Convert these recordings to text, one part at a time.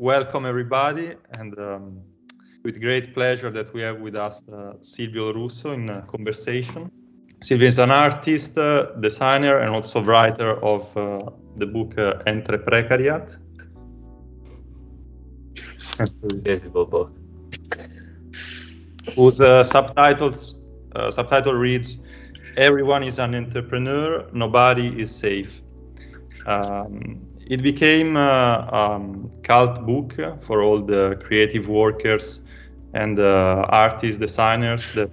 welcome everybody, and with great pleasure that we have with us Silvio Lorusso in conversation. Silvio is an artist, designer, and also writer of the book Entreprecariat. Visible book. Whose subtitle reads, "Everyone is an entrepreneur, nobody is safe." It became a cult book for all the creative workers and artists, designers that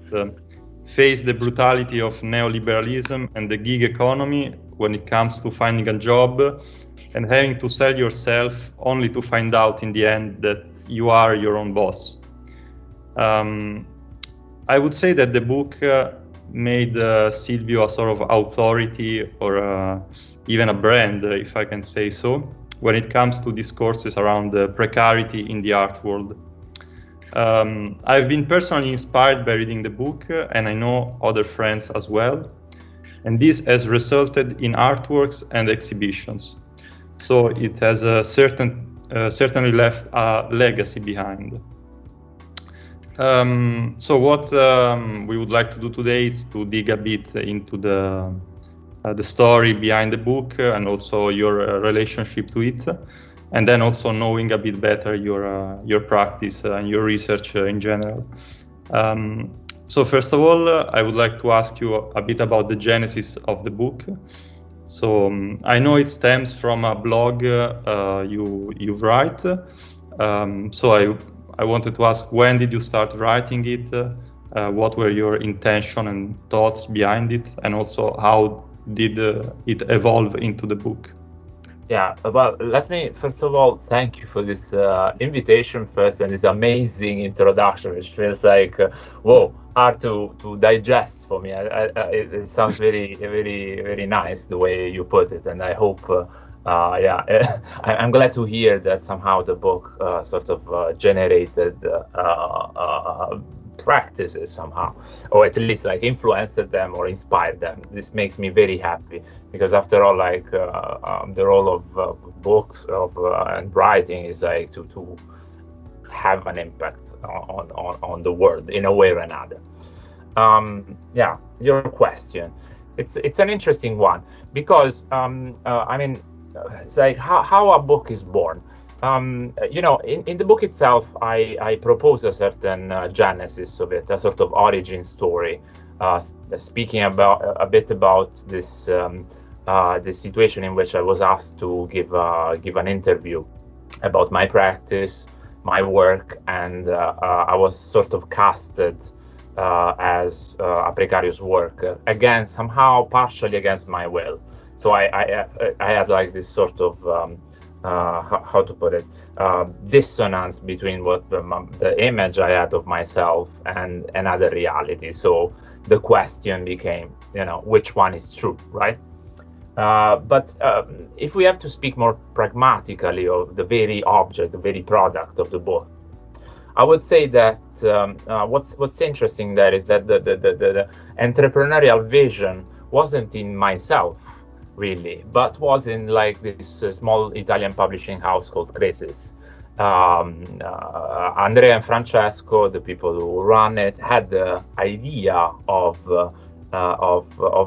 face the brutality of neoliberalism and the gig economy when it comes to finding a job and having to sell yourself only to find out in the end that you are your own boss. I would say that the book made Silvio a sort of authority or even a brand, if I can say so, when it comes to discourses around precarity in the art world. I've been personally inspired by reading the book, and I know other friends as well. And this has resulted in artworks and exhibitions. So it has certainly left a legacy behind. So what we would like to do today is to dig a bit into the story behind the book and also your relationship to it, and then also knowing a bit better your practice and your research in general. So first of all, I would like to ask you a bit about the genesis of the book. So I know it stems from a blog you write. So I wanted to ask, when did you start writing it? What were your intention and thoughts behind it? And also, how did it evolve into the book? Yeah, well, let me first of all thank you for this invitation first and this amazing introduction, which feels like, whoa, hard to digest for me. It sounds very, very, very nice the way you put it, and I hope, I'm glad to hear that somehow the book sort of generated practices somehow, or at least like influenced them or inspired them. This makes me very happy, because after all, like the role of books and writing is like to have an impact on the world in a way or another. Your question, it's an interesting one, because it's like how a book is born. In the book itself, I propose a certain genesis of it, a sort of origin story, speaking a bit about this situation in which I was asked to give an interview about my practice, my work, and I was sort of casted as a precarious worker, again somehow partially against my will. So I had like this sort of how to put it, dissonance between what the image I had of myself and another reality. So the question became, which one is true, right? But if we have to speak more pragmatically of the very object, the very product of the book, I would say that what's interesting there is that the entrepreneurial vision wasn't in myself, really, but was in like this small Italian publishing house called Crisis. Andrea and Francesco, the people who run it, had the idea of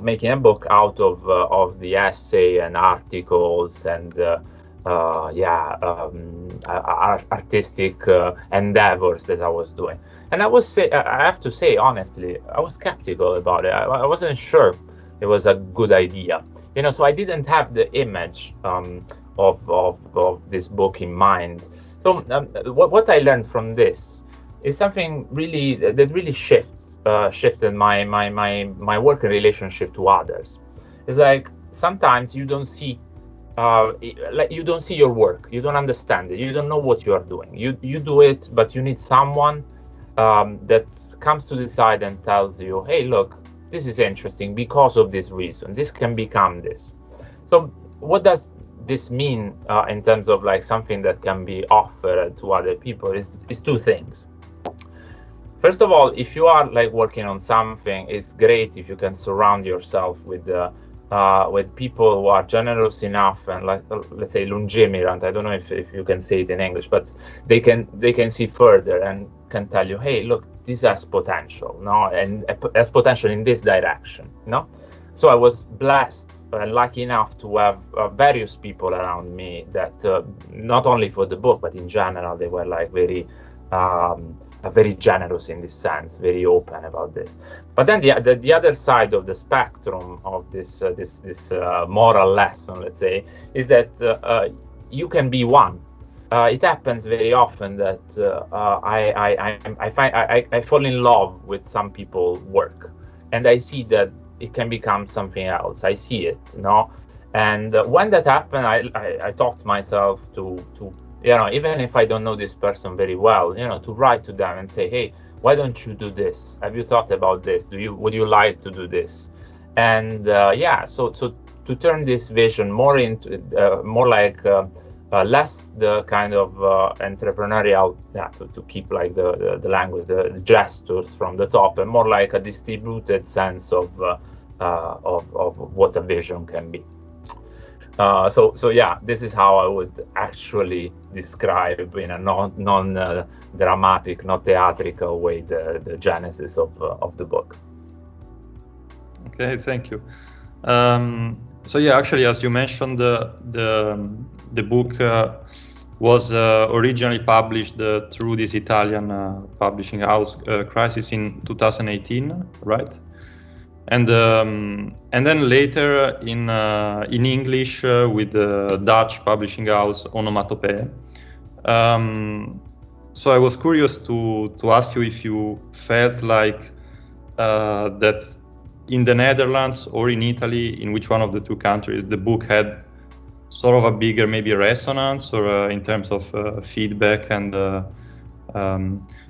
making a book out of the essay and articles and artistic endeavors that I was doing. And I have to say honestly, I was skeptical about it. I wasn't sure it was a good idea. So I didn't have the image of this book in mind. So what I learned from this is something really that really shifted my working relationship to others. It's like sometimes you don't see your work, you don't understand it, you don't know what you are doing. You do it, but you need someone that comes to the side and tells you, hey, look, this is interesting because of this reason. This can become this. So what does this mean in terms of like something that can be offered to other people is two things. First of all, if you are like working on something, it's great if you can surround yourself with with people who are generous enough and, like, let's say, lungimirant. I don't know if you can say it in English, but they can see further and can tell you, hey, look, this has potential, no, and has potential in this direction, no. So I was blessed and lucky enough to have various people around me that not only for the book, but in general, they were like very generous in this sense, very open about this. But then the other side of the spectrum of this moral lesson, let's say, is that you can be one. It happens very often that I fall in love with some people's work, and I see that it can become something else. I see it, no? And when that happened, I taught myself to even if I don't know this person very well, to write to them and say, hey, why don't you do this? Have you thought about this? Would you like to do this? And so to turn this vision more into more like less the kind of entrepreneurial, to keep like the language, the gestures from the top, and more like a distributed sense of what a vision can be. This is how I would actually describe in a non-dramatic, not theatrical way the genesis of the book. Okay, thank you. Actually, as you mentioned, the book was originally published through this Italian publishing house, Crisis, in 2018, right? And then later in English with the Dutch publishing house Onomatopoeia. So I was curious to ask you if you felt like that in the Netherlands or in Italy, in which one of the two countries, the book had sort of a bigger maybe resonance or in terms of feedback, and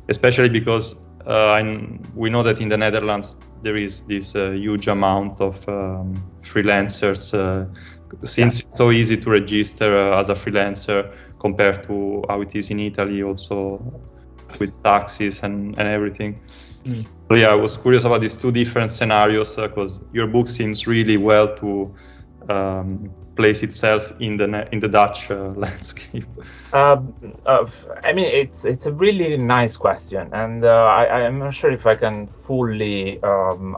especially because we know that in the Netherlands there is this huge amount of freelancers, since it's so easy to register as a freelancer compared to how it is in Italy, also with taxes and everything. So I was curious about these two different scenarios, because your book seems really well to place itself in the Dutch landscape. It's a really nice question, and I'm not sure if I can fully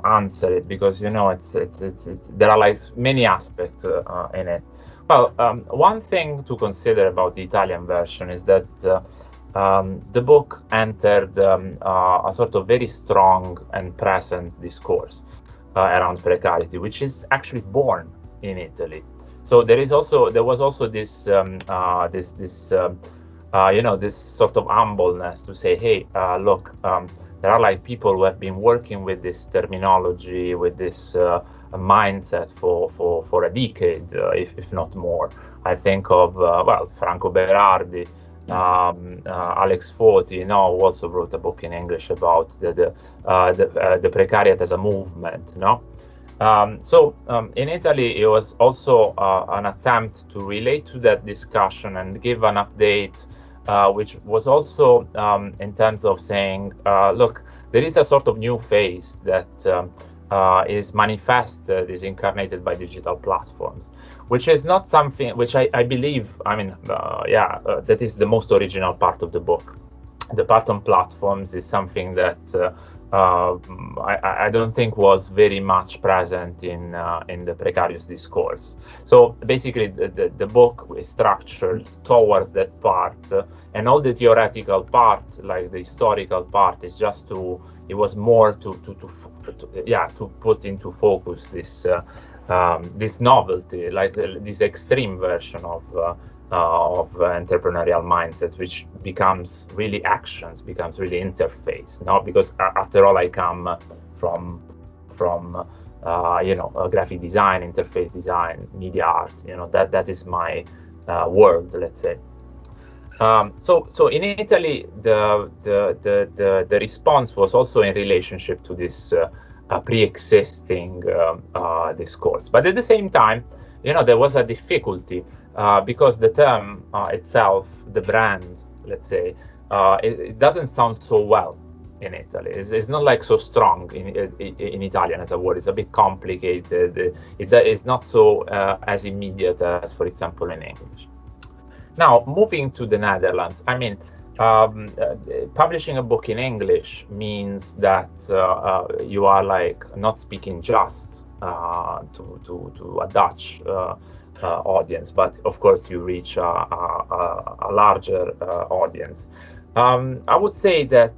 answer it, because there are like many aspects in it. Well, one thing to consider about the Italian version is that the book entered a sort of very strong and present discourse around precarity, which is actually born in Italy. So there was also this this sort of humbleness to say, hey, look, there are like people who have been working with this terminology, with this mindset for a decade, if not more. I think of Franco Berardi, Alex Foti, who also wrote a book in English about the Precariat as a movement, in Italy, it was also an attempt to relate to that discussion and give an update, which was also in terms of saying, look, there is a sort of new phase that is manifested, is incarnated by digital platforms, which is not something which I believe, that is the most original part of the book. The part on platforms is something that I don't think was very much present in the precarious discourse. So basically, the book is structured towards that part, and all the theoretical part, like the historical part, is just it was more to put into focus this novelty, like this extreme version of entrepreneurial mindset, which becomes really actions, becomes really interface. Because after all, I come from graphic design, interface design, media art. That is my world, let's say. So in Italy, the response was also in relationship to this pre-existing discourse, but at the same time, there was a difficulty because the term itself, the brand, let's say, it doesn't sound so well in Italy. It's not like so strong in Italian as a word. It's a bit complicated. It is not so as immediate as, for example, in English. Now, moving to the Netherlands, I mean, publishing a book in English means that you are like not speaking just to a Dutch audience, but of course you reach a larger audience. I would say that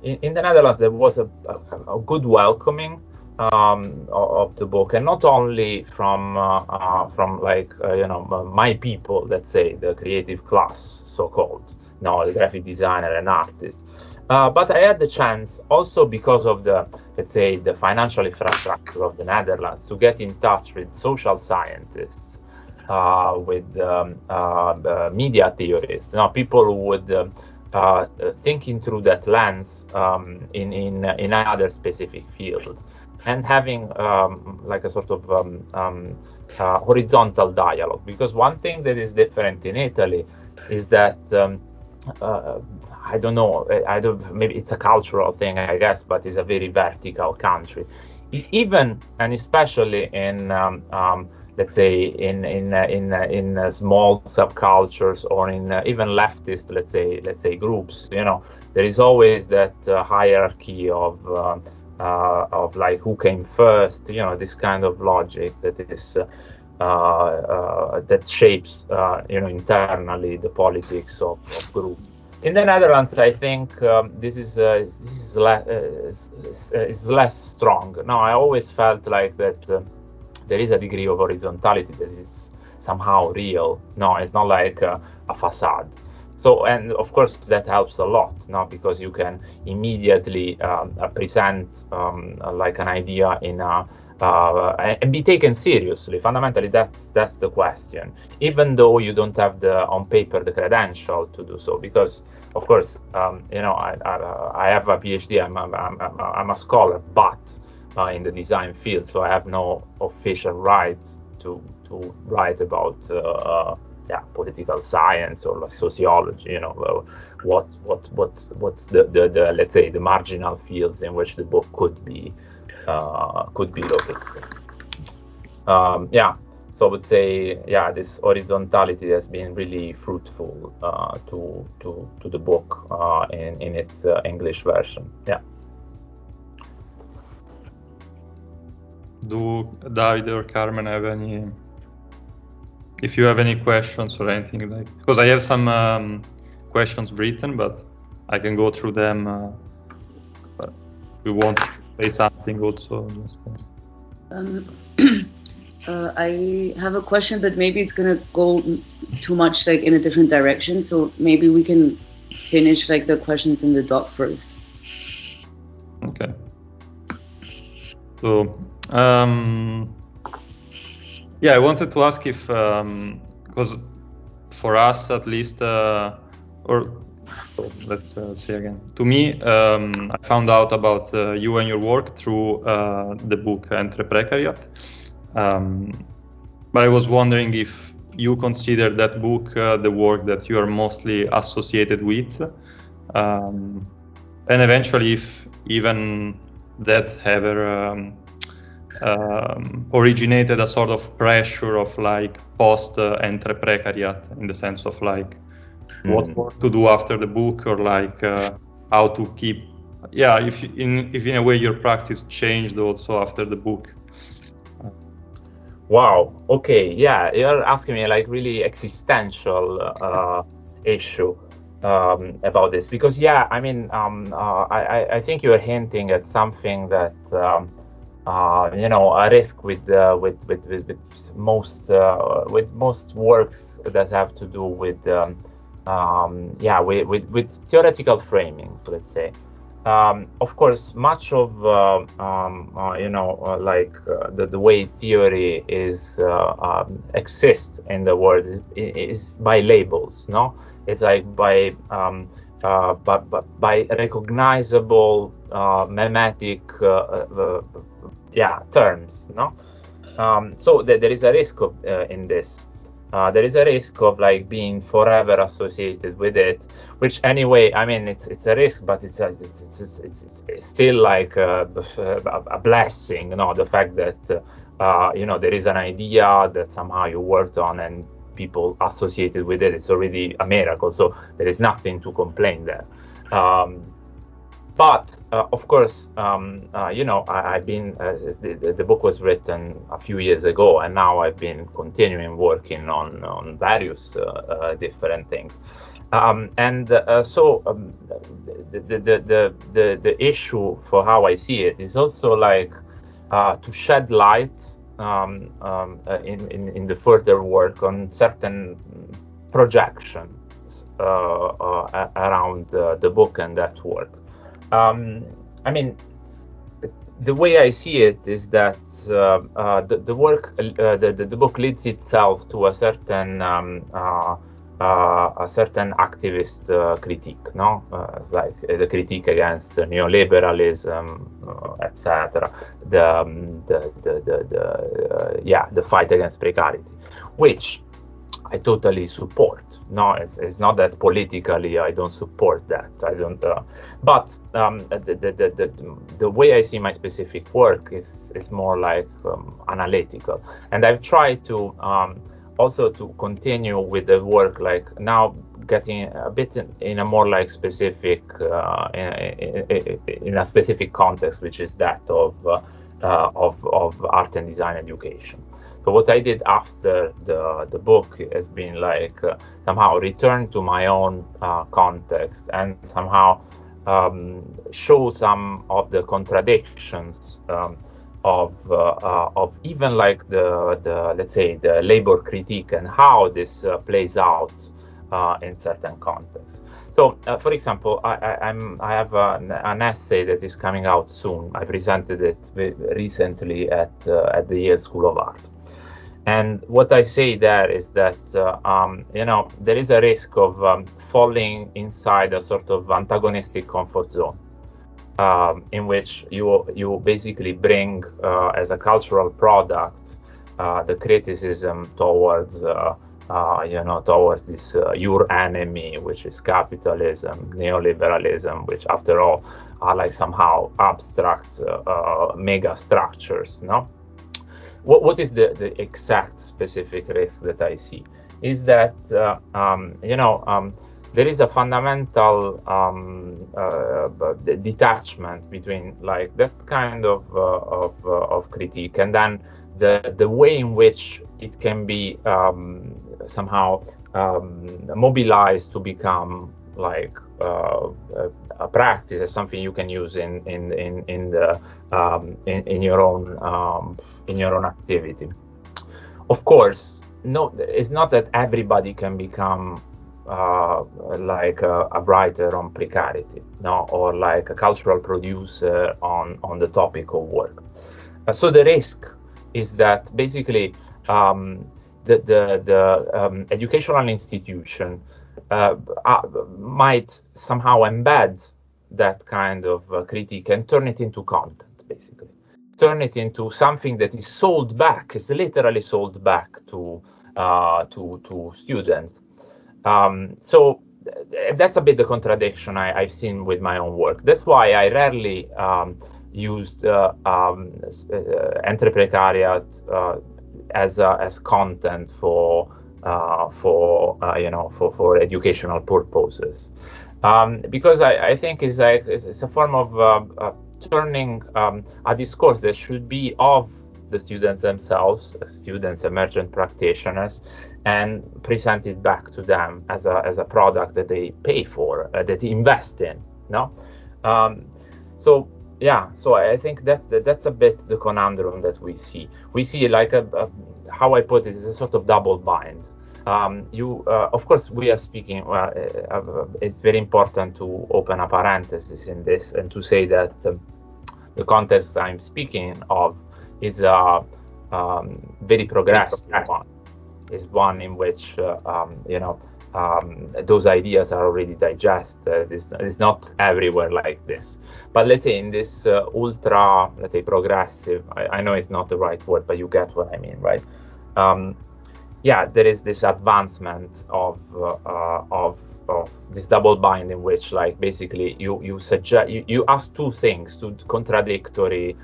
in the Netherlands there was a good welcoming of the book, and not only from like my people, let's say the creative class, so-called, the graphic designer and artists, but I had the chance also because of the, let's say, the financial infrastructure of the Netherlands to get in touch with social scientists, with media theorists, people who would thinking through that lens in another specific field, and having like a sort of horizontal dialogue. Because one thing that is different in Italy is that I don't know, maybe it's a cultural thing, I guess, but it's a very vertical country. Even and especially in let's say in small subcultures, or in even leftist, let's say groups, there is always that hierarchy of like who came first, this kind of logic that is that shapes internally the politics of group. In the Netherlands, I think this is less strong. No, I always felt like that there is a degree of horizontality that is somehow real. No, it's not like a facade. So, and of course that helps a lot, because you can immediately present like an idea in a and be taken seriously. Fundamentally, that's the question. Even though you don't have on paper the credential to do so, because of course I have a PhD. I'm a scholar, but in the design field, so I have no official right to write about political science or sociology. What's the let's say the marginal fields in which the book could be located. So I would say, this horizontality has been really fruitful to the book in its English version. Do Davide or Carmen have any? If you have any questions or anything like, because I have some questions written, but I can go through them. But we want to say something also. I have a question, but maybe it's gonna go too much like in a different direction. So maybe we can finish like the questions in the doc first. Okay. So. I wanted to ask if, because for us at least, let's see again. To me, I found out about you and your work through the book Entreprecariat. But I was wondering if you consider that book the work that you are mostly associated with, and eventually if even that ever originated a sort of pressure of like post Entreprecariat, in the sense of like what work to do after the book, or like how to keep, if in a way your practice changed also after the book. Wow. Okay. Yeah, you're asking me like really existential issue about this, because I mean I think you're hinting at something that a risk with most works that have to do with theoretical framings, let's say. Of course, much of the way theory is exists in the world is by labels. No, it's like by recognizable memetic terms. No, so there is a risk in this. there is a risk of like being forever associated with it, which anyway, I mean, it's a risk, but it's still like a blessing, the fact that there is an idea that somehow you worked on and people associated with it. It's already a miracle, so there is nothing to complain there. But of course, I've been the book was written a few years ago, and now I've been continuing working on various different things. The issue for how I see it is also like to shed light in the further work on certain projections around the book and that work. I mean, the way I see it is that the work, the book leads itself to a certain activist critique, no? It's like the critique against neoliberalism, etc. The fight against precarity, which I totally support. No, it's not that politically I don't support that. I don't. But the way I see my specific work is more like analytical, and I've tried to also to continue with the work, like now getting a bit in a more like specific in a specific context, which is that of art and design education. So what I did after the book has been like somehow return to my own context and somehow show some of the contradictions of even like the let's say the labor critique and how this plays out in certain contexts. So, for example, I have an essay that is coming out soon. I presented it recently at the Yale School of Art. And what I say there is that, there is a risk of falling inside a sort of antagonistic comfort zone, in which you basically bring as a cultural product the criticism towards towards this your enemy, which is capitalism, neoliberalism, which after all are like somehow abstract mega structures, no? What is the exact specific risk that I see is that there is a fundamental detachment between like that kind of critique and then the way in which it can be somehow mobilized to become like a practice, as something you can use in your own activity. Of course, no, it's not that everybody can become like a writer on precarity, no, or like a cultural producer on the topic of work. So the risk is that basically the educational institution might somehow embed that kind of critique and turn it into content, basically. Turn it into something that is sold back, is literally sold back to students. So that's a bit the contradiction I've seen with my own work. That's why I rarely used Entreprecariat as content for educational purposes, because I think it's a form of turning a discourse that should be of the students themselves, students, emergent practitioners, and present it back to them as a product that they pay for, that they invest in. No, so I think that's a bit the conundrum that we see. We see like how I put it is a sort of double bind. Of course, we are speaking. It's very important to open a parenthesis in this and to say that the context I'm speaking of is a very progressive one. Is one in which those ideas are already digested. It's not everywhere like this. But let's say in this ultra, let's say progressive. I know it's not the right word, but you get what I mean, right? there is this advancement of this double bind, in which like basically you suggest you ask two things, two contradictory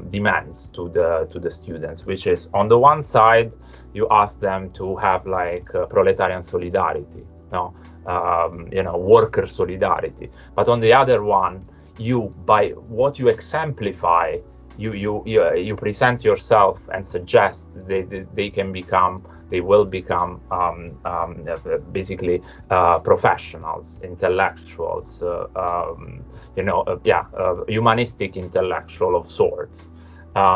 demands to the students, which is, on the one side you ask them to have like proletarian solidarity, worker solidarity, but on the other one, by what you exemplify, you present yourself and suggest they will become basically professionals, intellectuals, humanistic intellectual of sorts.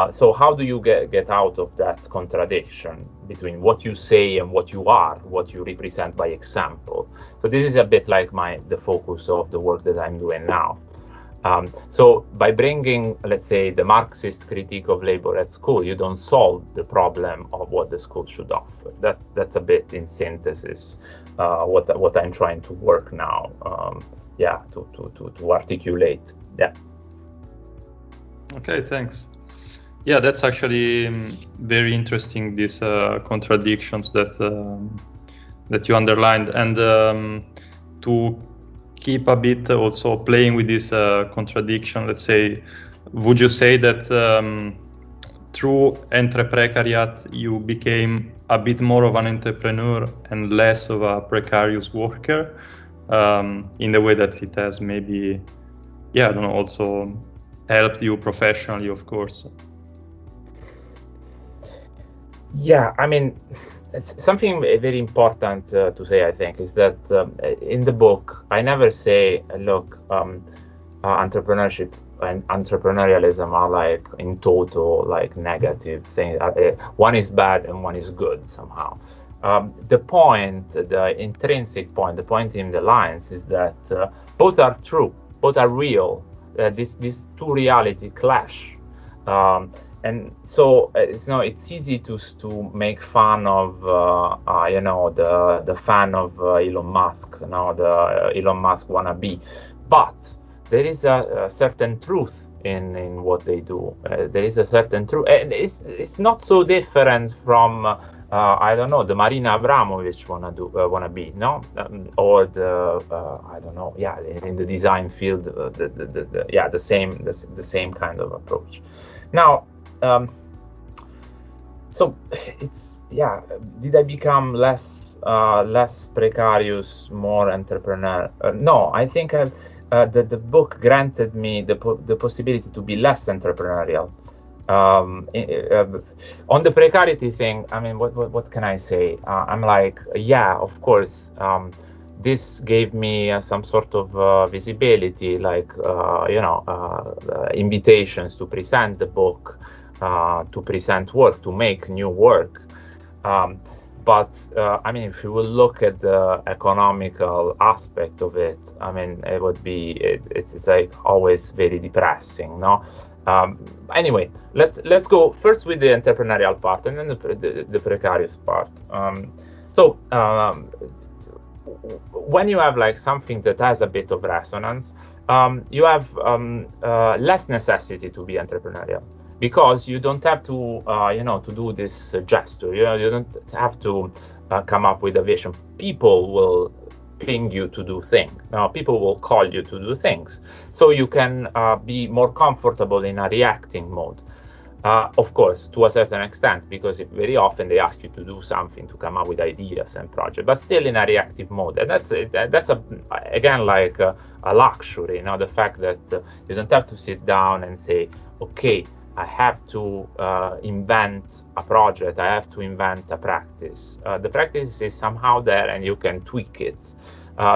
So how do you get out of that contradiction between what you say and what you are, what you represent by example? So this is a bit like the focus of the work that I'm doing now. So by bringing, let's say, the Marxist critique of labor at school, you don't solve the problem of what the school should offer. That's a bit in synthesis what I'm trying to work now. To articulate. Yeah. Okay, thanks. Yeah, that's actually very interesting. These contradictions that you underlined, and to keep a bit also playing with this contradiction, let's say, would you say that through Entreprecariat you became a bit more of an entrepreneur and less of a precarious worker, in the way that it has maybe, also helped you professionally, of course? Yeah, I mean, it's something very important to say, I think, is that in the book, I never say, look, entrepreneurship and entrepreneurialism are like in total like negative things. One is bad and one is good somehow. The point, the intrinsic point, the point in the lines is that both are true, both are real. These two reality clash. And so it's easy to make fun of the fan of Elon Musk, the Elon Musk wannabe, but there is a certain truth in what they do. There is a certain truth, and it's not so different from the Marina Abramovich wannabe, no, or in the design field, the same kind of approach. Now. So it's did I become less precarious, more entrepreneur? No, I think the book granted me the possibility to be less entrepreneurial. On the precarity thing, I mean, what can I say? I'm like, of course, this gave me some sort of visibility, like invitations to present the book. To present work, to make new work. But I mean, if you will look at the economical aspect of it, I mean, it would be, it's like always very depressing, no? Anyway, let's go first with the entrepreneurial part and then the precarious part. When you have like something that has a bit of resonance, you have less necessity to be entrepreneurial. Because you don't have to, to do this gesture. You don't have to come up with a vision. People will ping you to do things. People will call you to do things. So you can be more comfortable in a reacting mode. Of course, to a certain extent, because very often they ask you to do something, to come up with ideas and projects, but still in a reactive mode. And that's again like a luxury. The fact that you don't have to sit down and say, okay, I have to invent a project, I have to invent a practice. The practice is somehow there and you can tweak it.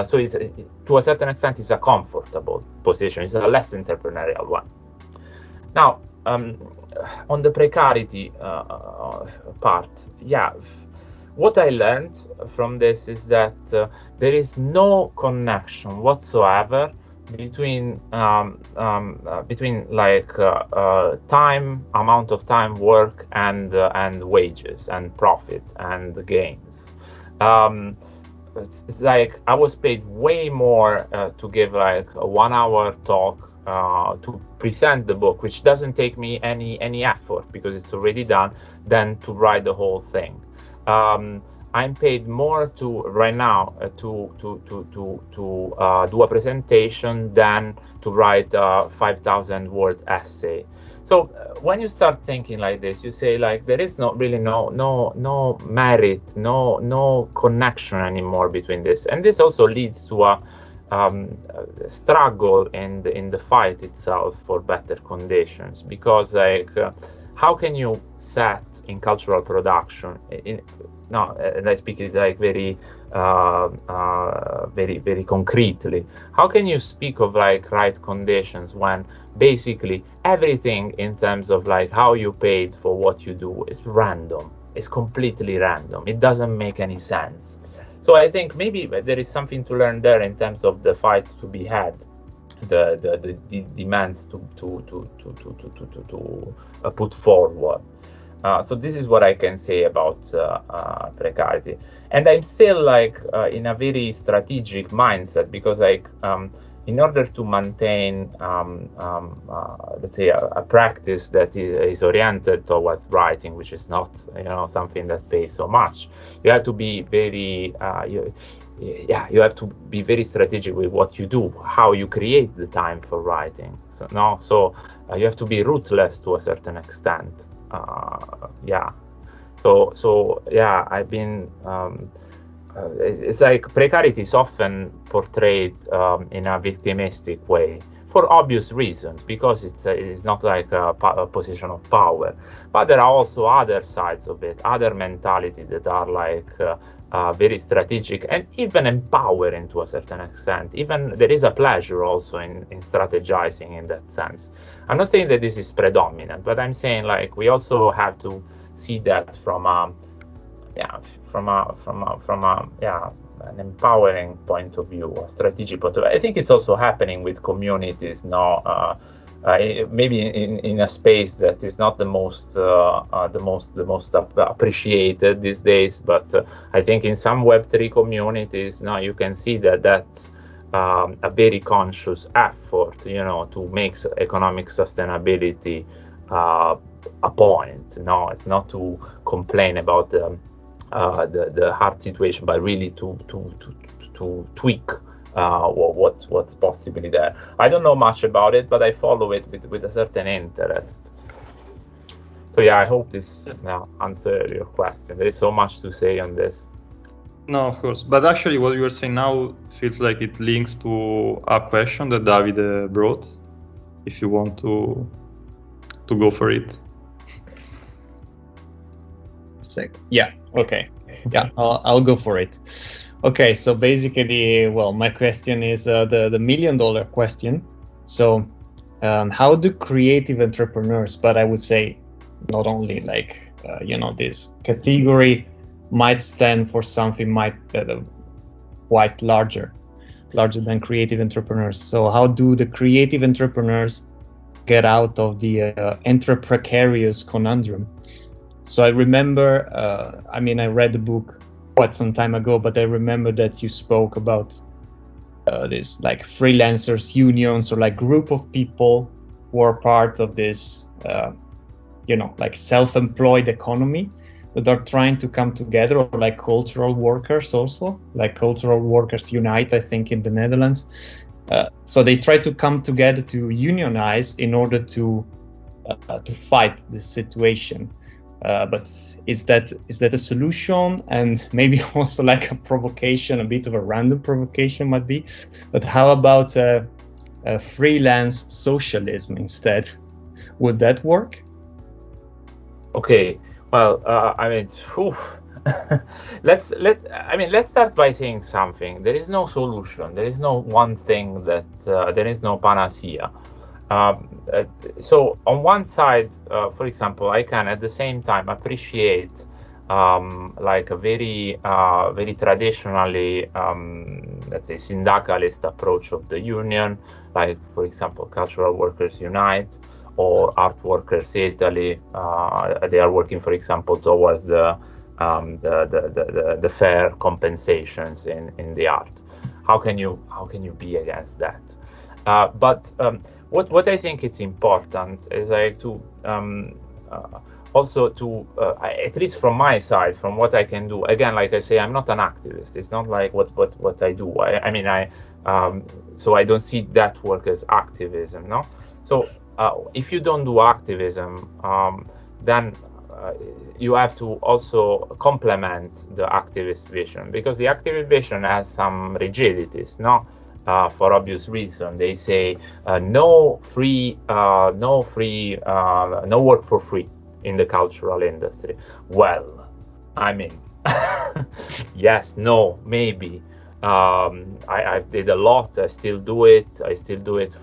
So it's, to a certain extent, it's a comfortable position. It's a less entrepreneurial one. Now, on the precarity part, what I learned from this is that there is no connection whatsoever between like time, amount of time, work, and wages and profit and gains. It's like I was paid way more to give like a 1 hour talk to present the book, which doesn't take me any effort because it's already done, than to write the whole thing. I'm paid more right now to do a presentation than to write a 5,000 word essay. So when you start thinking like this, you say like there is no merit, no connection anymore between this, and this also leads to a struggle in the fight itself for better conditions, because like how can you set in cultural production and I speak it like very concretely, how can you speak of like right conditions when basically everything in terms of like how you paid for what you do is random, it's completely random, it doesn't make any sense. So I think maybe there is something to learn there in terms of the fight to be had, the demands to put forward. So this is what I can say about precarity, and I'm still like in a very strategic mindset, because like in order to maintain let's say a practice that is oriented towards writing, which is not something that pays so much, you have to be very you have to be very strategic with what you do, how you create the time for writing. So you have to be ruthless to a certain extent. So I've been it's like precarity is often portrayed in a victimistic way for obvious reasons, because it's not like a position of power, but there are also other sides of it, other mentalities that are like very strategic and even empowering to a certain extent. Even there is a pleasure also in strategizing in that sense. I'm not saying that this is predominant, but I'm saying like we also have to see that from an empowering point of view, a strategic point of view. I think it's also happening with communities now, maybe in a space that is not the most appreciated these days, but I think in some Web3 communities now you can see that that's a very conscious effort, to make economic sustainability a point. No, it's not to complain about the hard situation, but really to tweak what's possibly there. I don't know much about it, but I follow it with a certain interest. So I hope this now answers your question. There is so much to say on this. No, of course, but actually what you are saying now feels like it links to a question that Davide brought, if you want to go for it. Yeah, okay. Yeah, I'll go for it. Okay, so basically, well, my question is the $1 million question. So how do creative entrepreneurs, but I would say not only like, this category might stand for something quite larger than creative entrepreneurs. So how do the creative entrepreneurs get out of the entreprecarious conundrum? So I remember, I read the book quite some time ago, but I remember that you spoke about this like freelancers unions, or like group of people who are part of this, like self-employed economy that are trying to come together, or like cultural workers also, like Cultural Workers Unite, I think, in the Netherlands. So they try to come together to unionize in order to fight this situation. But is that a solution? And maybe also like a provocation, a bit of a random provocation might be, but how about a freelance socialism instead? Would that work? Okay, well, let's start by saying something. There is no solution. There is no one thing that there is no panacea. So on one side, for example, I can at the same time appreciate like a very traditionally, let's say, syndicalist approach of the union, like, for example, Cultural Workers Unite or Art Workers Italy. They are working, for example, towards the fair compensations in the art. How can you be against that? But what I think it's important is like to also to, at least from my side, from what I can do. Again, like I say, I'm not an activist. It's not like what I do. So I don't see that work as activism, no? So if you don't do activism, then you have to also complement the activist vision, because the activist vision has some rigidities, no? For obvious reason. They say no work for free in the cultural industry. Well, I mean, yes, no, maybe. I did a lot. I still do it. I still do it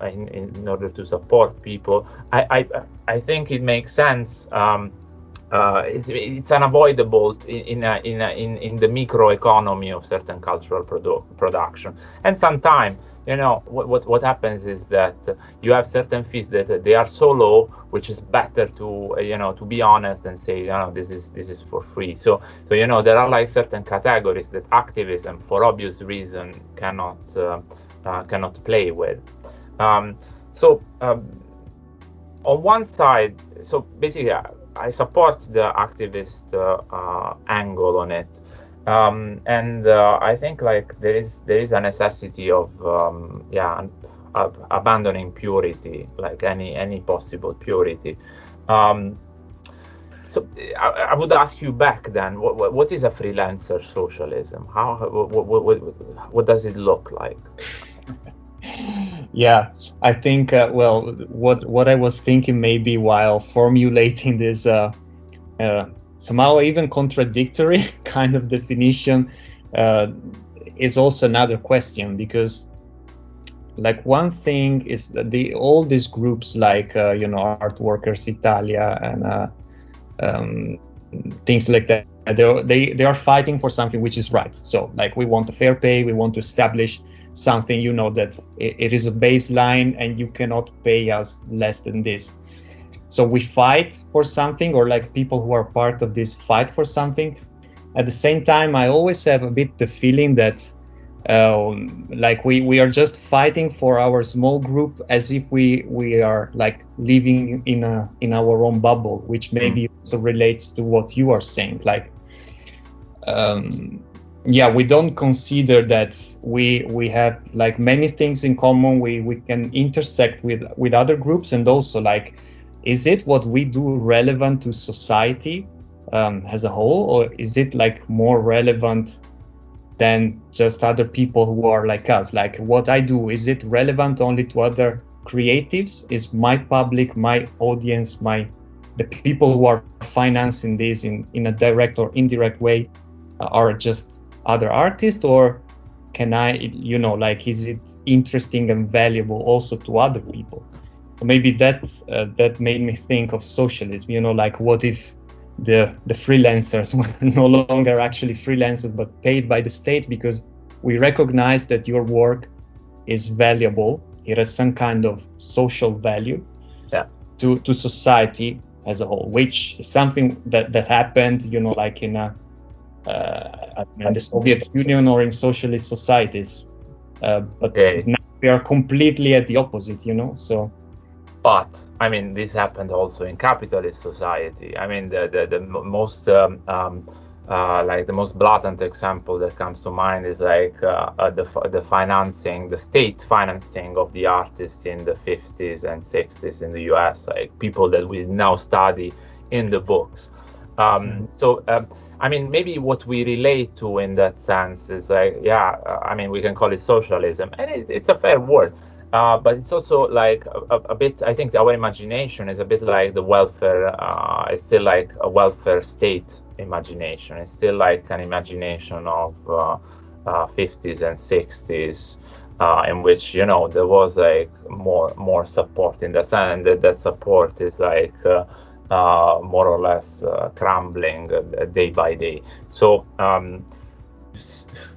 in order to support people. I think it makes sense. It's unavoidable in the microeconomy of certain cultural production. And sometimes, what happens is that you have certain fees that they are so low, which is better to be honest and say, this is for free. So there are like certain categories that activism, for obvious reason, cannot play with. On one side, so basically, I support the activist angle on it, and I think like there is a necessity of abandoning purity, like any possible purity. So I would ask you back then, what is a freelancer socialism? What does it look like? Yeah, I think what I was thinking maybe while formulating this somehow even contradictory kind of definition is also another question, because like one thing is that all these groups like Art Workers Italia and things like that, they are fighting for something which is right. So like we want a fair pay, we want to establish something, that it is a baseline and you cannot pay us less than this. So we fight for something, or like people who are part of this fight for something. At the same time, I always have a bit the feeling that like we are just fighting for our small group, as if we are like living in our own bubble, which maybe also relates to what you are saying. Like we don't consider that we have like many things in common. We can intersect with other groups, and also like, is it what we do relevant to society as a whole, or is it like more relevant than just other people who are like us? Like what I do, is it relevant only to other creatives? Is my public, my audience, the people who are financing this in a direct or indirect way are just other artists, or can I, like, is it interesting and valuable also to other people? So maybe that made me think of socialism, like what if the freelancers were no longer actually freelancers but paid by the state, because we recognize that your work is valuable, it has some kind of social value to society as a whole, which is something that happened, like in the Soviet Union or in socialist societies, but now we are completely at the opposite, so. But I mean, this happened also in capitalist society. I mean, the most like the most blatant example that comes to mind is like the state financing of the artists in the 50s and 60s in the US, like people that we now study in the books. I mean, maybe what we relate to in that sense is like, I mean, we can call it socialism, and it's a fair word. But it's also like a bit, I think our imagination is a bit like the welfare, it's still like a welfare state imagination. It's still like an imagination of 50s and 60s, in which, there was like more support in the sense that support is like more or less crumbling day by day. So,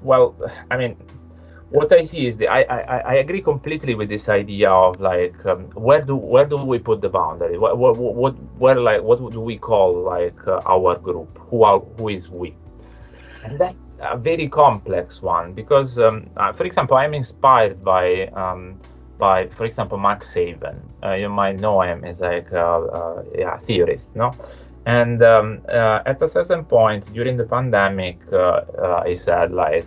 well, I mean, what I see is I agree completely with this idea of like where do we put the boundary? What do we call like our group? Who is we? And that's a very complex one, because for example, I'm inspired by by, for example, Max Saban. You might know him. He's like a theorist, no? And at a certain point during the pandemic, he said like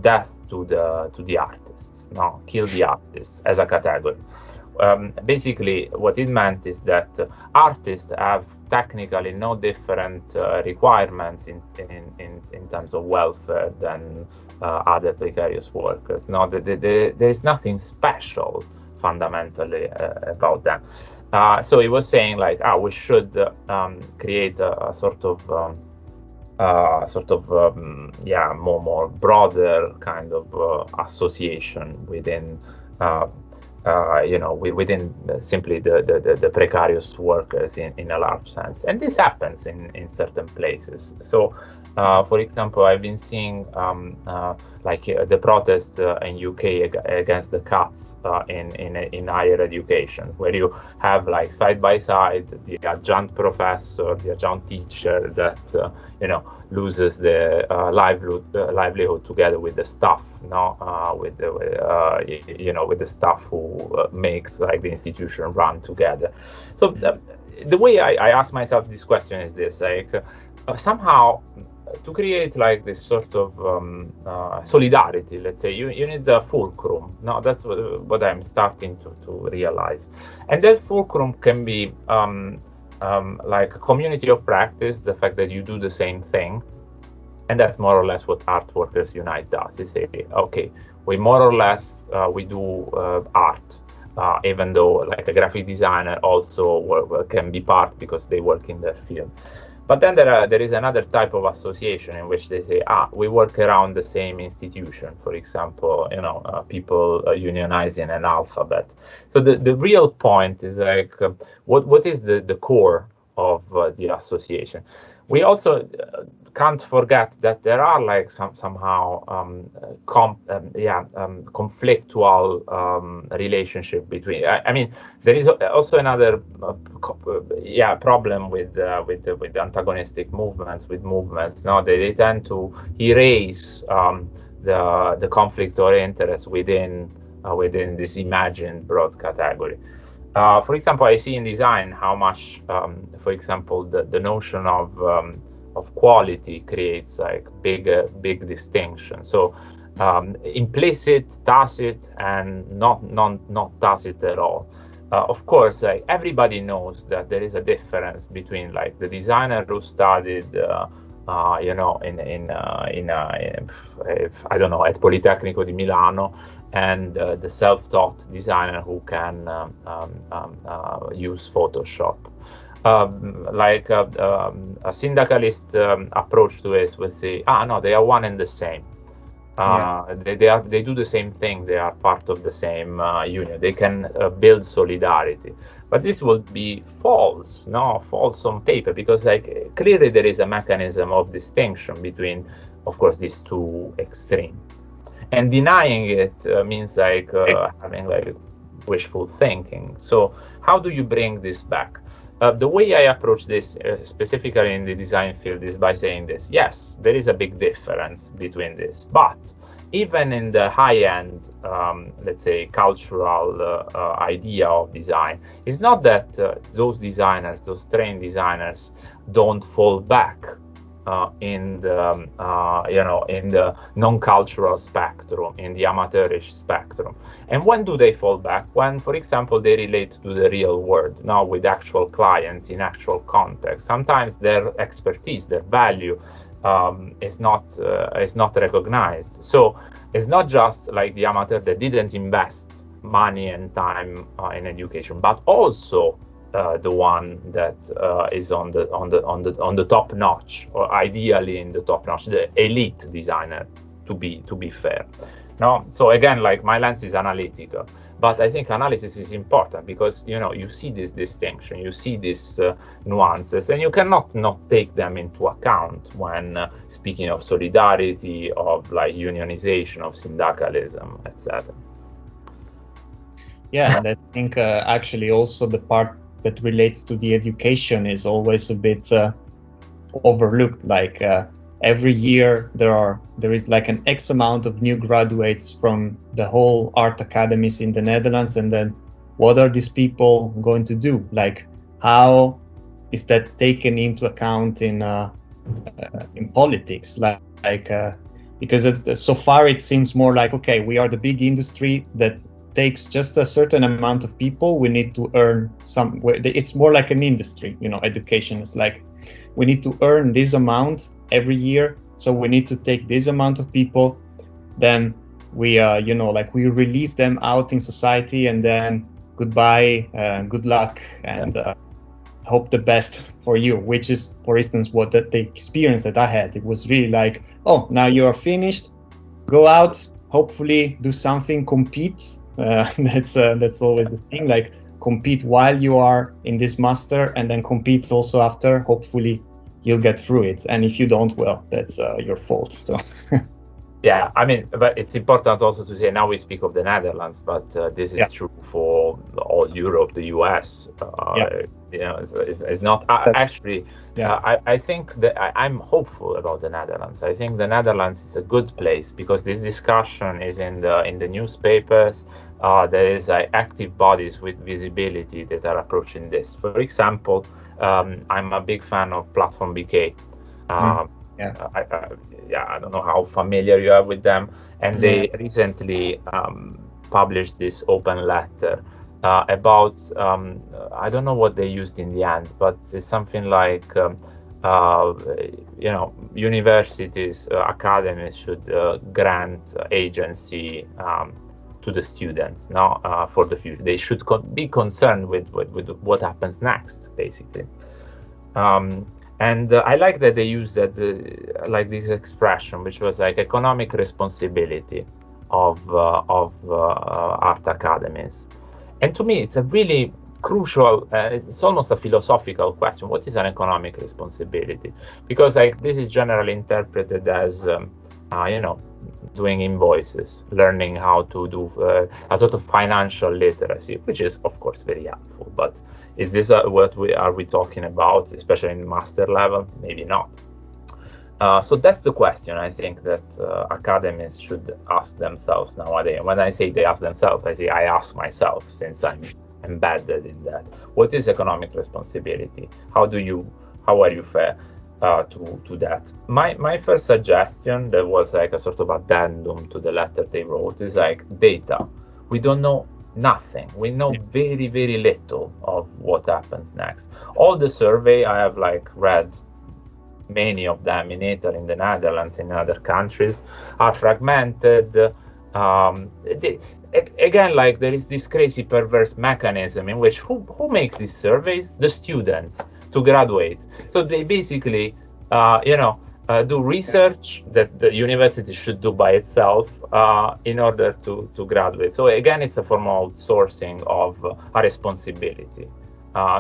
death to the artists, no, kill the artists as a category. Basically, what it meant is that artists have technically no different requirements in terms of welfare than other precarious workers. No, there is nothing special fundamentally about them. So he was saying like, we should create a sort of more broader kind of association within. Within simply the precarious workers in a large sense. And this happens in certain places. So, for example, I've been seeing the protests in UK against the cuts in higher education, where you have like side by side the adjunct professor, the adjunct teacher that loses the livelihood together with the staff, with the staff who makes like the institution run together. So the way I ask myself this question is this: like somehow to create like this sort of solidarity, let's say, you need the fulcrum. No, that's what I'm starting to realize, and that fulcrum can be like a community of practice, the fact that you do the same thing. And that's more or less what Art Workers Unite does. They say, okay, we more or less, we do art, even though like a graphic designer also can be part because they work in their field. But then there is another type of association in which they say, we work around the same institution. For example, people unionizing an alphabet. So the real point is like, what is the core of the association? We also can't forget that there are like somehow conflictual relationship between. I mean, there is also another problem with antagonistic movements. No, they tend to erase the conflict or interest within this imagined broad category. For example, I see in design how much, for example, the notion of quality creates like big distinction. So implicit, tacit, and not tacit at all. Of course, like everybody knows that there is a difference between like the designer who studied, I don't know, at Politecnico di Milano, and the self-taught designer who can use Photoshop. A syndicalist approach to it would say, no, they are one and the same. They do the same thing. They are part of the same union. They can build solidarity. But this would be false on paper, because like clearly there is a mechanism of distinction between, of course, these two extremes. And denying it means like having like wishful thinking. So how do you bring this back? The way I approach this, specifically in the design field, is by saying this: yes, there is a big difference between this, but even in the high-end, let's say, cultural idea of design, it's not that those designers, those trained designers, don't fall back in the non-cultural spectrum, in the amateurish spectrum. And when do they fall back? When, for example, they relate to the real world, now with actual clients in actual context. Sometimes their expertise, their value is not recognized. So it's not just like the amateur that didn't invest money and time in education, but also the one that is on the top notch, or ideally in the top notch, the elite designer, to be fair. No, so again, like my lens is analytical, but I think analysis is important because you see this distinction, you see these nuances, and you cannot not take them into account when speaking of solidarity, of like unionization, of syndicalism, etc. Yeah, and I think actually also the part that relates to the education is always a bit overlooked. Like every year there is like an X amount of new graduates from the whole art academies in the Netherlands, and then what are these people going to do? Like, how is that taken into account in politics? Because so far it seems more like, okay, we are the big industry that takes just a certain amount of people. We need to earn some. It's more like an industry, education is like, we need to earn this amount every year, so we need to take this amount of people, then we we release them out in society, and then goodbye, good luck, and hope the best for you, which is, for instance, what the experience that I had. It was really like, oh, now you are finished, go out, hopefully do something, compete. That's always the thing, like compete while you are in this master, and then compete also after. Hopefully you'll get through it, and if you don't, well, that's your fault. So yeah, I mean, but it's important also to say, now we speak of the Netherlands, but this is true for all Europe, the US. It's not actually. Yeah, I think that I'm hopeful about the Netherlands. I think the Netherlands is a good place because this discussion is in the newspapers. There is active bodies with visibility that are approaching this. For example, I'm a big fan of Platform BK. I don't know how familiar you are with them, and they recently published this open letter about I don't know what they used in the end, but it's something like universities, academies should grant agency to the students now for the future. They should be concerned with what happens next, basically. And I like that they use that, like this expression, which was like economic responsibility of art academies. And to me, it's a really crucial, it's almost a philosophical question. What is an economic responsibility? Because this is generally interpreted as, doing invoices, learning how to do a sort of financial literacy, which is, of course, very helpful. But is this what are we talking about, especially in master level? Maybe not. So that's the question I think that academies should ask themselves nowadays. When I say they ask themselves, I ask myself, since I'm embedded in that. What is economic responsibility? How are you fair to that? My first suggestion, that was like a sort of addendum to the letter they wrote, is like data. We don't know nothing. We know very, very little of what happens next. All the survey I have read, many of them in Italy, in the Netherlands, in other countries, are fragmented. Again, there is this crazy perverse mechanism in which who makes these surveys? The students to graduate. So they basically, do research that the university should do by itself in order to graduate. So again, it's a form of outsourcing of a responsibility.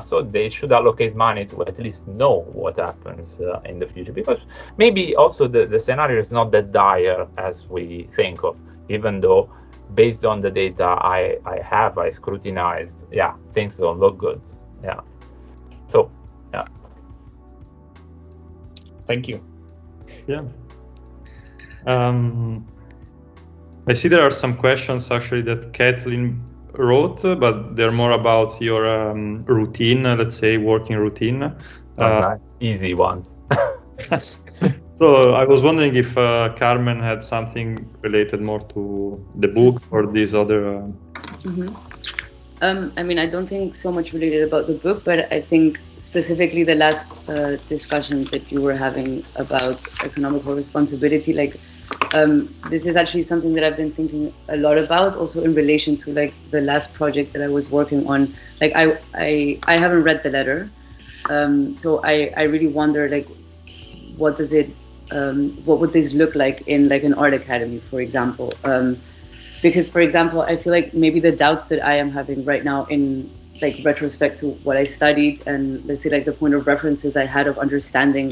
So they should allocate money to at least know what happens in the future, because maybe also the scenario is not that dire as we think of, even though based on the data I scrutinized, things don't look good. So thank you. I see there are some questions actually that Cathleen wrote, but they're more about your routine, let's say working routine. Easy ones. So I was wondering if Carmen had something related more to the book or these other. I don't think so much related about the book, but I think specifically the last discussion that you were having about economical responsibility, this is actually something that I've been thinking a lot about, also in relation to the last project that I was working on. I haven't read the letter, so I really wonder what would this look like in an art academy, for example. Because, for example, I feel like maybe the doubts that I am having right now in retrospect to what I studied, and let's say the point of references I had of understanding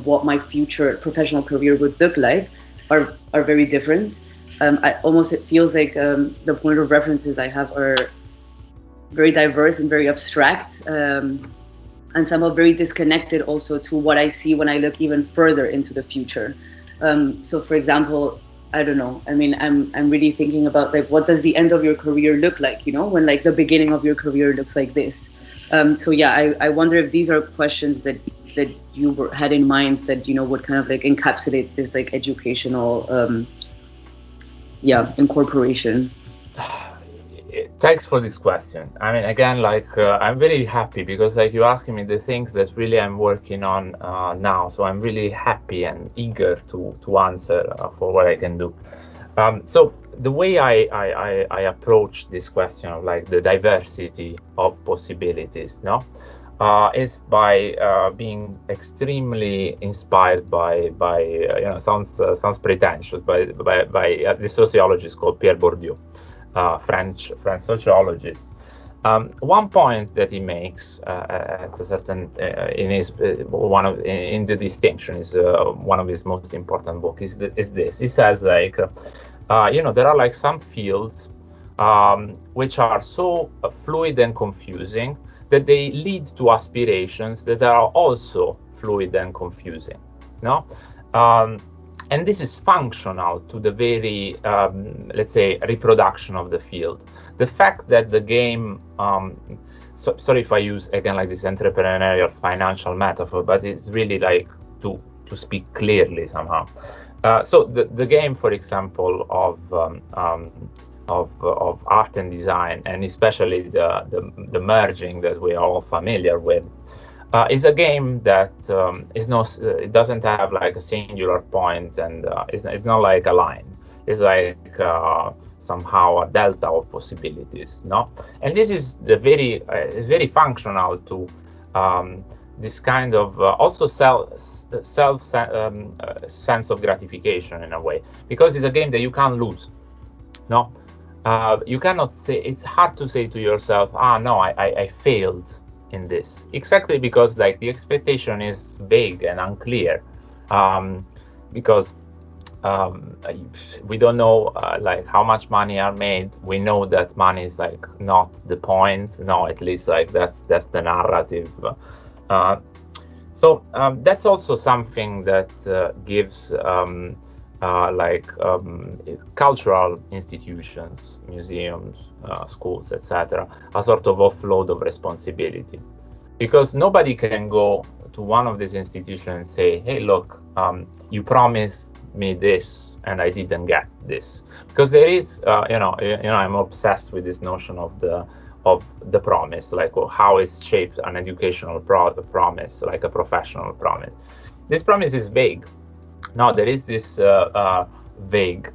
what my future professional career would look like are very different. It feels like the point of references I have are very diverse and very abstract. and somehow very disconnected also to what I see when I look even further into the future. So for example, I don't know, I mean, I'm really thinking about like, what does the end of your career look like, you know, when like the beginning of your career looks like this. So yeah, I wonder if these are questions that you had in mind that, you know, would kind of like encapsulate this like educational incorporation. Thanks for this question. I mean, again, like I'm very happy because like you're asking me the things that really I'm working on now. So I'm really happy and eager to answer for what I can do. So the way I approach this question of like the diversity of possibilities, no, is by being extremely inspired by you know, sounds pretentious, by the sociologist called Pierre Bourdieu. French sociologist. One point that he makes at a certain in the distinction is one of his most important books is this. He says like you know, there are like some fields which are so fluid and confusing that they lead to aspirations that are also fluid and confusing. No. And this is functional to the very, let's say, reproduction of the field. The fact that the game, sorry if I use, again, like this entrepreneurial financial metaphor, but it's really like to speak clearly somehow. So the game, for example, of art and design, and especially the merging that we are all familiar with, is a game that it doesn't have like a singular point, and it's not like a line. It's like somehow a delta of possibilities, no? And this is very functional to this kind of also self sense of gratification in a way, because it's a game that you can't lose, no? You cannot say, it's hard to say to yourself, no, I failed in this, exactly because like the expectation is vague and unclear, because we don't know like how much money are made. We know that money is like not the point, no, at least like that's the narrative. So that's also something that gives cultural institutions, museums, schools, etc., a sort of offload of responsibility, because nobody can go to one of these institutions and say, "Hey, look, you promised me this, and I didn't get this," because there is, I'm obsessed with this notion of the promise, like how it's shaped an educational promise, like a professional promise. This promise is vague. Now there is this vague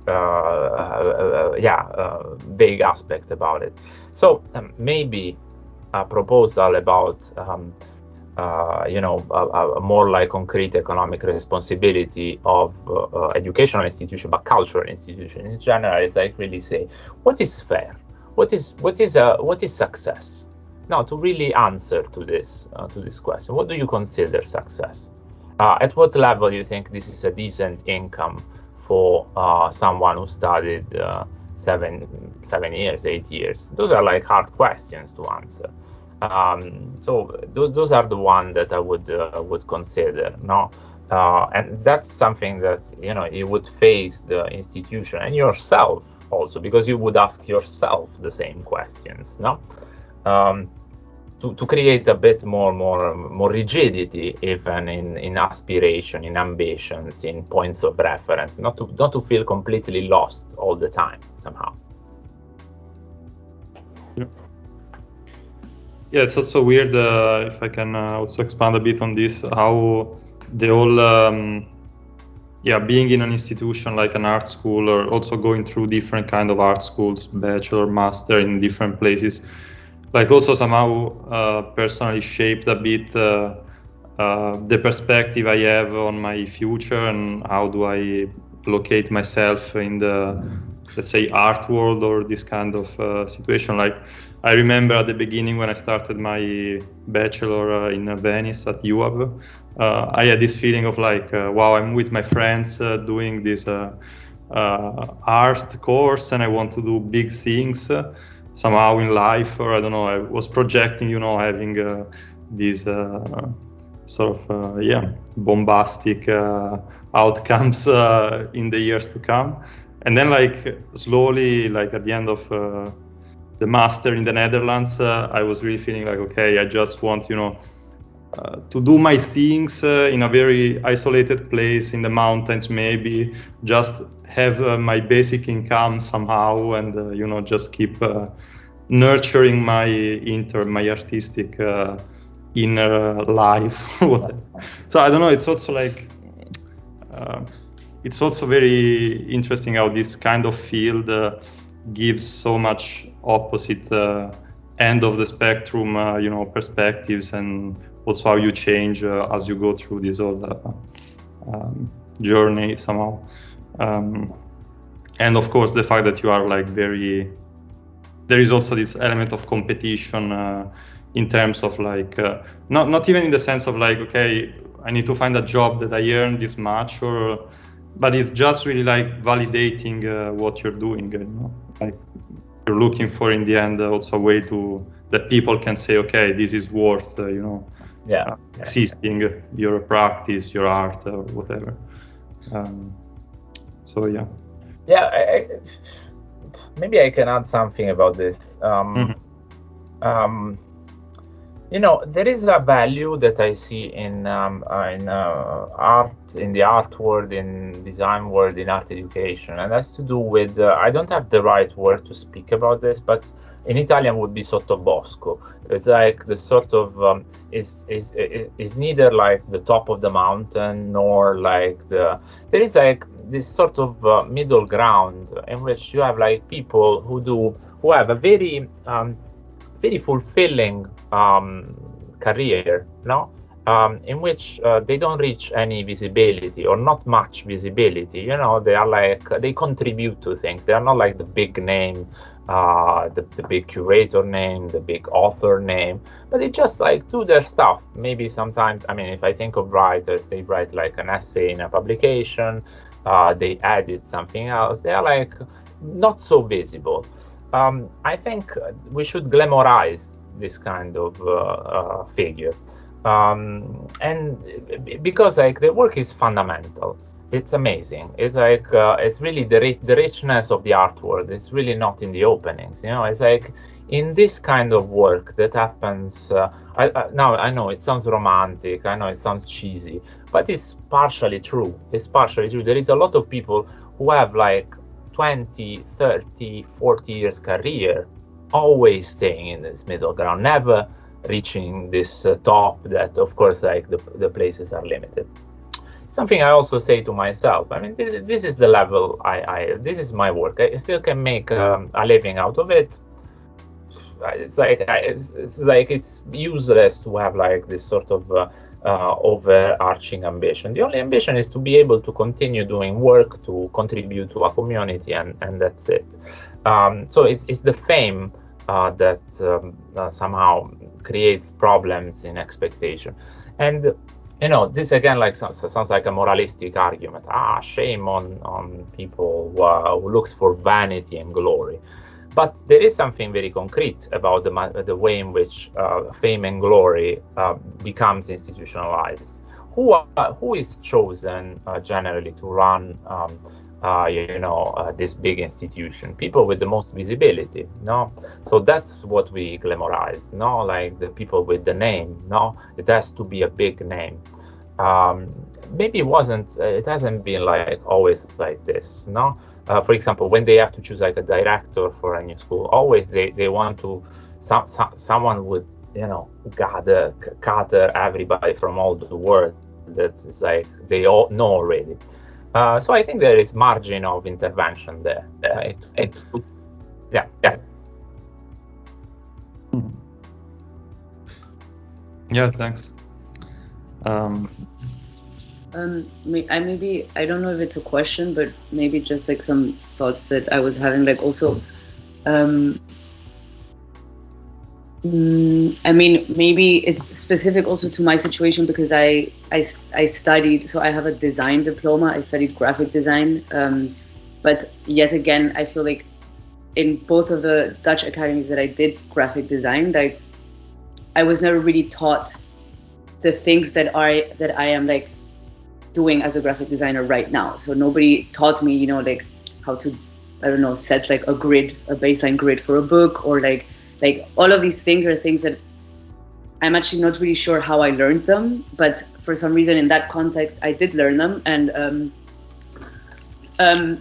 aspect about it. So maybe a proposal about a more like concrete economic responsibility of educational institution, but cultural institution in general, is like really say, what is fair? What is success? Now, to really answer to this question, what do you consider success? At what level you think this is a decent income for someone who studied 7 years, 8 years? Those are like hard questions to answer. So those are the ones that I would consider. No, and that's something that you would face the institution and yourself also, because you would ask yourself the same questions. No. To create a bit more rigidity, even in aspiration, in ambitions, in points of reference, not to feel completely lost all the time somehow. Yeah, it's also weird, if I can also expand a bit on this, how the whole being in an institution like an art school, or also going through different kind of art schools, bachelor, master, in different places, like also somehow personally shaped a bit the perspective I have on my future, and how do I locate myself in the, let's say, art world, or this kind of situation. Like I remember at the beginning when I started my bachelor in Venice at UAV, I had this feeling of like, wow, I'm with my friends doing this art course, and I want to do big things somehow in life, or I don't know, I was projecting, having these sort of bombastic outcomes in the years to come. And then like slowly, like at the end of the master in the Netherlands, I was really feeling like, okay, I just want, to do my things in a very isolated place in the mountains, maybe just have my basic income somehow, and just keep nurturing my artistic inner life. So I don't know, it's also like it's also very interesting how this kind of field gives so much opposite end of the spectrum perspectives, and also how you change as you go through this whole journey somehow. And of course the fact that you are like there is also this element of competition in terms of like not even in the sense of like, okay, I need to find a job that I earn this much, but it's just really like validating what you're doing, like you're looking for in the end also a way that people can say, okay, this is worth existing, your practice, your art, or whatever. So maybe I can add something about this. There is a value that I see in art, in the art world, in design world, in art education, and that's to do with I don't have the right word to speak about this, but in Italian would be sottobosco. It's like the sort of is neither like the top of the mountain nor like there is like this sort of middle ground in which you have like people who have a very very fulfilling career, in which they don't reach any visibility or not much visibility. They are like, they contribute to things. They are not like the big name, the big curator name, the big author name, but they just like do their stuff. Maybe sometimes, if I think of writers, they write like an essay in a publication, they edit something else. They are like not so visible. I think we should glamorize this kind of figure, and because like the work is fundamental, it's amazing. It's like it's really the richness of the art world. It's really not in the openings. It's like in this kind of work that happens. Now I know it sounds romantic. I know it sounds cheesy, but it's partially true. There is a lot of people who have like 20, 30, 40 years career, always staying in this middle ground, never reaching this top that, of course, like the places are limited. Something I also say to myself, this is the level this is my work. I still can make a living out of it. It's like it's useless to have like this sort of overarching ambition. The only ambition is to be able to continue doing work, to contribute to a community, and that's it. So it's the fame that somehow creates problems in expectation. And this again like sounds like a moralistic argument. Shame on people who looks for vanity and glory. But there is something very concrete about the way in which fame and glory becomes institutionalized. Who is chosen generally to run this big institution? People with the most visibility, So that's what we glamorize, like the people with the name, It has to be a big name. Maybe it hasn't been like always like this, for example, when they have to choose like a director for a new school, always they want to someone would gather everybody from all the world. That's like they all know already. So I think there is margin of intervention there. Yeah, thanks. I don't know if it's a question, but maybe just like some thoughts that I was having, like also, maybe it's specific also to my situation because I studied, so I have a design diploma. I studied graphic design, but yet again, I feel like in both of the Dutch academies that I did graphic design, like I was never really taught the things that I am like doing as a graphic designer right now. So nobody taught me, you know, like how to, I don't know, set like a baseline grid for a book, or like all of these things are things that I'm actually not really sure how I learned them, but for some reason in that context I did learn them. And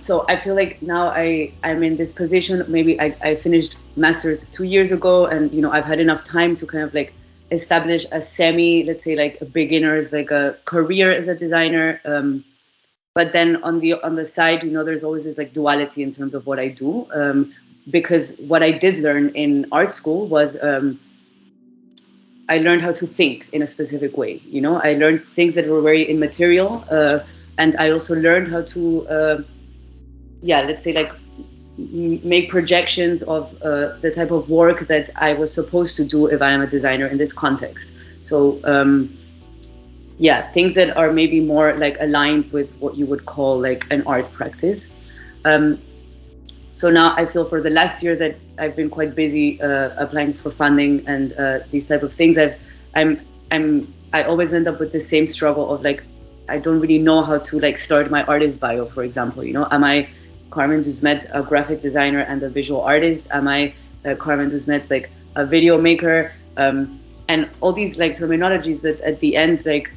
so I feel like now I'm in this position. Maybe I finished masters 2 years ago, and you know, I've had enough time to kind of like establish a let's say like a beginner's like a career as a designer. But then on the side, you know, there's always this like duality in terms of what I do, because what I did learn in art school was I learned how to think in a specific way. You know, I learned things that were very immaterial, and I also learned how to, let's say like make projections of the type of work that I was supposed to do if I am a designer in this context. So things that are maybe more like aligned with what you would call like an art practice. So now I feel for the last year that I've been quite busy applying for funding and these type of things. I always end up with the same struggle of like, I don't really know how to like start my artist bio, for example. You know, am I Carmen Dusmet, a graphic designer and a visual artist? Am I Carmen Dusmet, like a video maker? And all these like terminologies that at the end, like,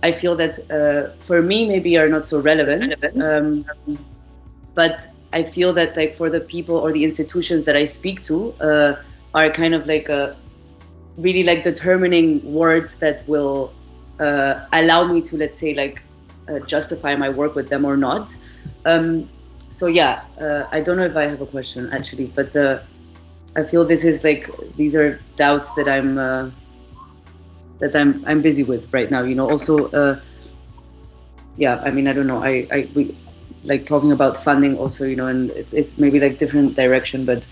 I feel that for me maybe are not so relevant, but I feel that like for the people or the institutions that I speak to are kind of like really like determining words that will allow me to, let's say, like justify my work with them or not. So yeah, I don't know if I have a question actually, but I feel this is like, these are doubts that I'm busy with right now, you know. Also, yeah, I mean, I don't know, we like talking about funding also, you know, and it's maybe like different direction, but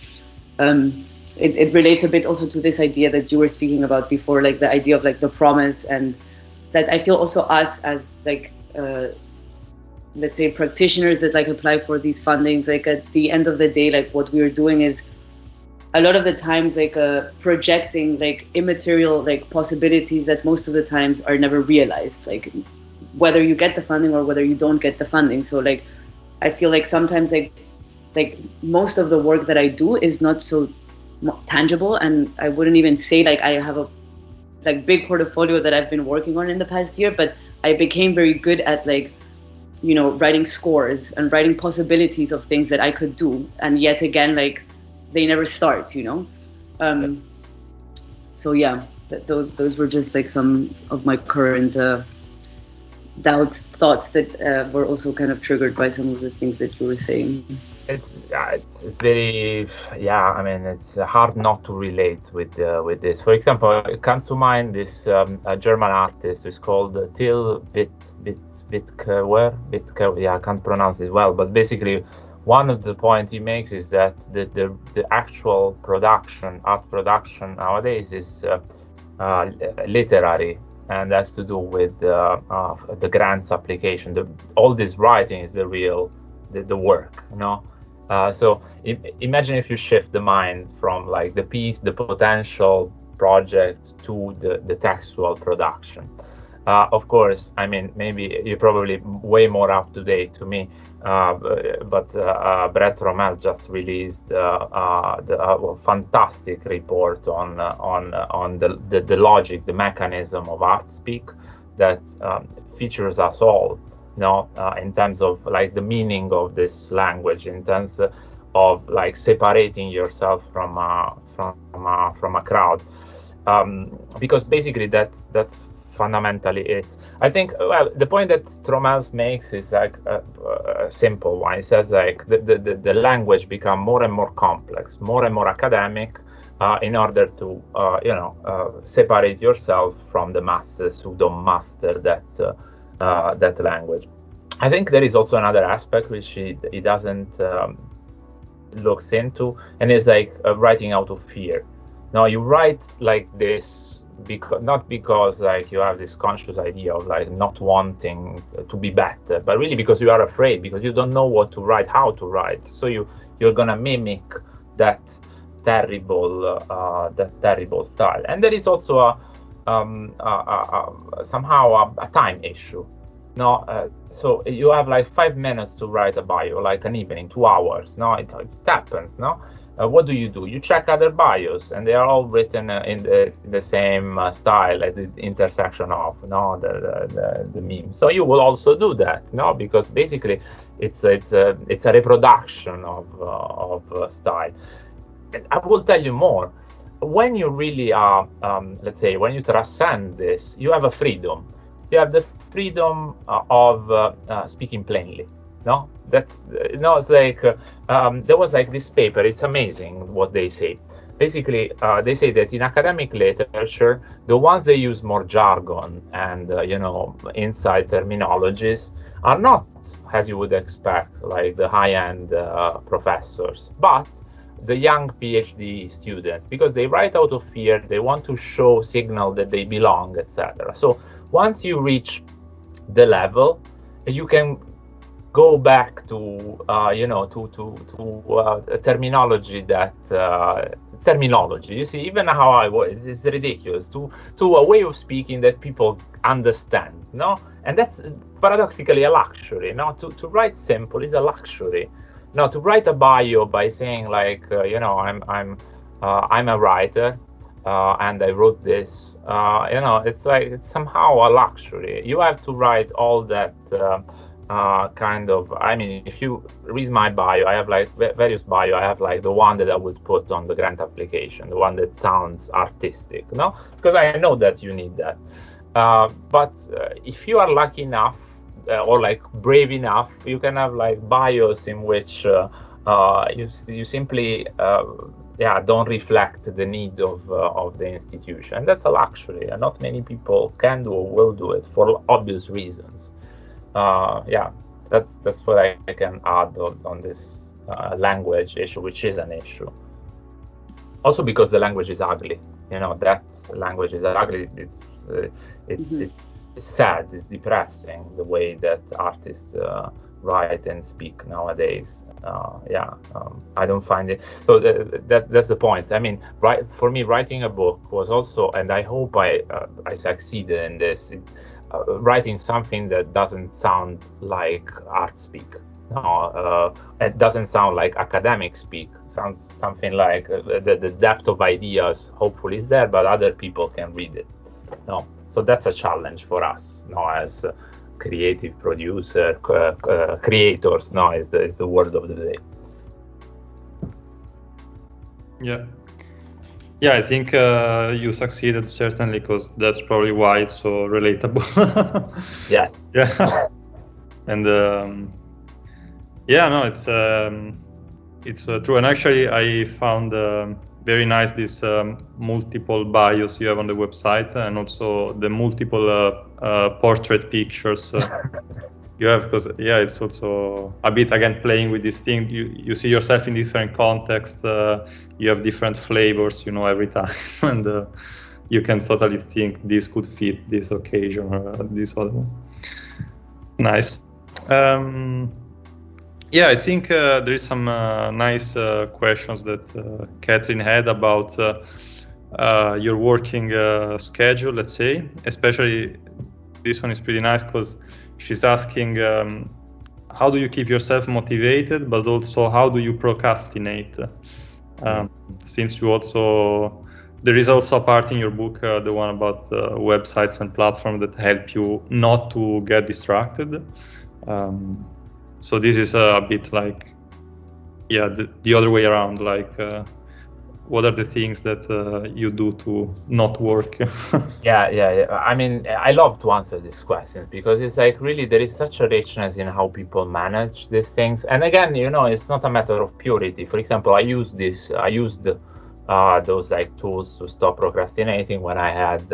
it relates a bit also to this idea that you were speaking about before, like the idea of like the promise, and that I feel also us as like let's say practitioners that like apply for these fundings, like at the end of the day, like what we are doing is a lot of the times like projecting like immaterial like possibilities that most of the times are never realized, like whether you get the funding or whether you don't get the funding. So like I feel like sometimes like most of the work that I do is not so tangible, and I wouldn't even say like I have a like big portfolio that I've been working on in the past year, but I became very good at like, you know, writing scores and writing possibilities of things that I could do, and yet again like they never start, you know. So yeah, those were just like some of my current thoughts that were also kind of triggered by some of the things that you were saying. It's very, yeah, I mean, it's hard not to relate with this. For example, it comes to mind this a German artist is called Till Bittker. Yeah, I can't pronounce it well, but basically one of the points he makes is that the actual art production nowadays is literary, and that's to do with the grants application. All this writing is the real the work, you know. So imagine if you shift the mind from like the piece, the potential project, to the textual production. Of course, I mean, maybe you're probably way more up to date to me, but Brett Rommel just released a fantastic report on the logic, the mechanism of art speak that features us all. You know, in terms of like the meaning of this language, in terms of like separating yourself from a crowd, because basically that's fundamentally it. I think, well, the point that Trommels makes is like a simple one. He says like the language become more and more complex, more and more academic, in order to separate yourself from the masses who don't master that language. I think there is also another aspect which he doesn't looks into, and it's like writing out of fear. Now you write like this not because like you have this conscious idea of like not wanting to be better, but really because you are afraid, because you don't know what to write, how to write. So you're gonna mimic that terrible style. And there is also somehow a time issue. No, so you have like 5 minutes to write a bio, like an evening, 2 hours. No, it happens. No, what do? You check other bios, and they are all written in the same style at the intersection of the meme. So you will also do that, no, because basically it's a reproduction of style. And I will tell you more. When you really are, let's say, when you transcend this, you have a freedom. You have the freedom of speaking plainly. No, that's it's like there was like this paper. It's amazing what they say. Basically, they say that in academic literature, the ones that use more jargon and inside terminologies are not, as you would expect, like the high-end professors, but the young PhD students, because they write out of fear. They want to signal that they belong, etc. So once you reach the level, you can go back to terminology terminology. You see, even how I was, it's ridiculous to a way of speaking that people understand. No, and that's paradoxically a luxury. No, to write simple is a luxury. No, to write a bio by saying like I'm a writer. And I wrote this, it's like it's somehow a luxury. You have to write all that kind of, I mean, if you read my bio, I have like various bio. I have like the one that I would put on the grant application, the one that sounds artistic, no? Because I know that you need that. But if you are lucky enough or like brave enough, you can have like bios in which you simply don't reflect the need of the institution. And that's a luxury, and not many people can do or will do it for obvious reasons. That's what I can add on this language issue, which is an issue. Also because the language is ugly. That language is ugly. It's sad. It's depressing the way that artists write and speak nowadays. I don't find it. So that's the point. I mean, for me, writing a book was also, and I hope I succeeded in this, writing something that doesn't sound like art speak. No, it doesn't sound like academic speak. Sounds something like the depth of ideas hopefully is there, but other people can read it. No, so that's a challenge for us. No, as creative producer, creators. No, is the word of the day. Yeah, I think you succeeded certainly, because that's probably why it's so relatable. Yes. Yeah. And it's true. And actually, I found very nice this multiple bios you have on the website, and also the multiple portrait pictures you have, because it's also a bit again playing with this thing. You see yourself in different contexts. You have different flavors, every time, and you can totally think this could fit this occasion or this other. Nice. I think there is some nice questions that Cathleen had about your working schedule, let's say. Especially this one is pretty nice, because she's asking how do you keep yourself motivated, but also how do you procrastinate? Since there is also a part in your book, the one about websites and platforms that help you not to get distracted. So this is a bit like, the other way around, like what are the things that you do to not work? Yeah. I mean, I love to answer these questions, because it's like really there is such a richness in how people manage these things. And again, it's not a matter of purity. For example, I used those like tools to stop procrastinating when I had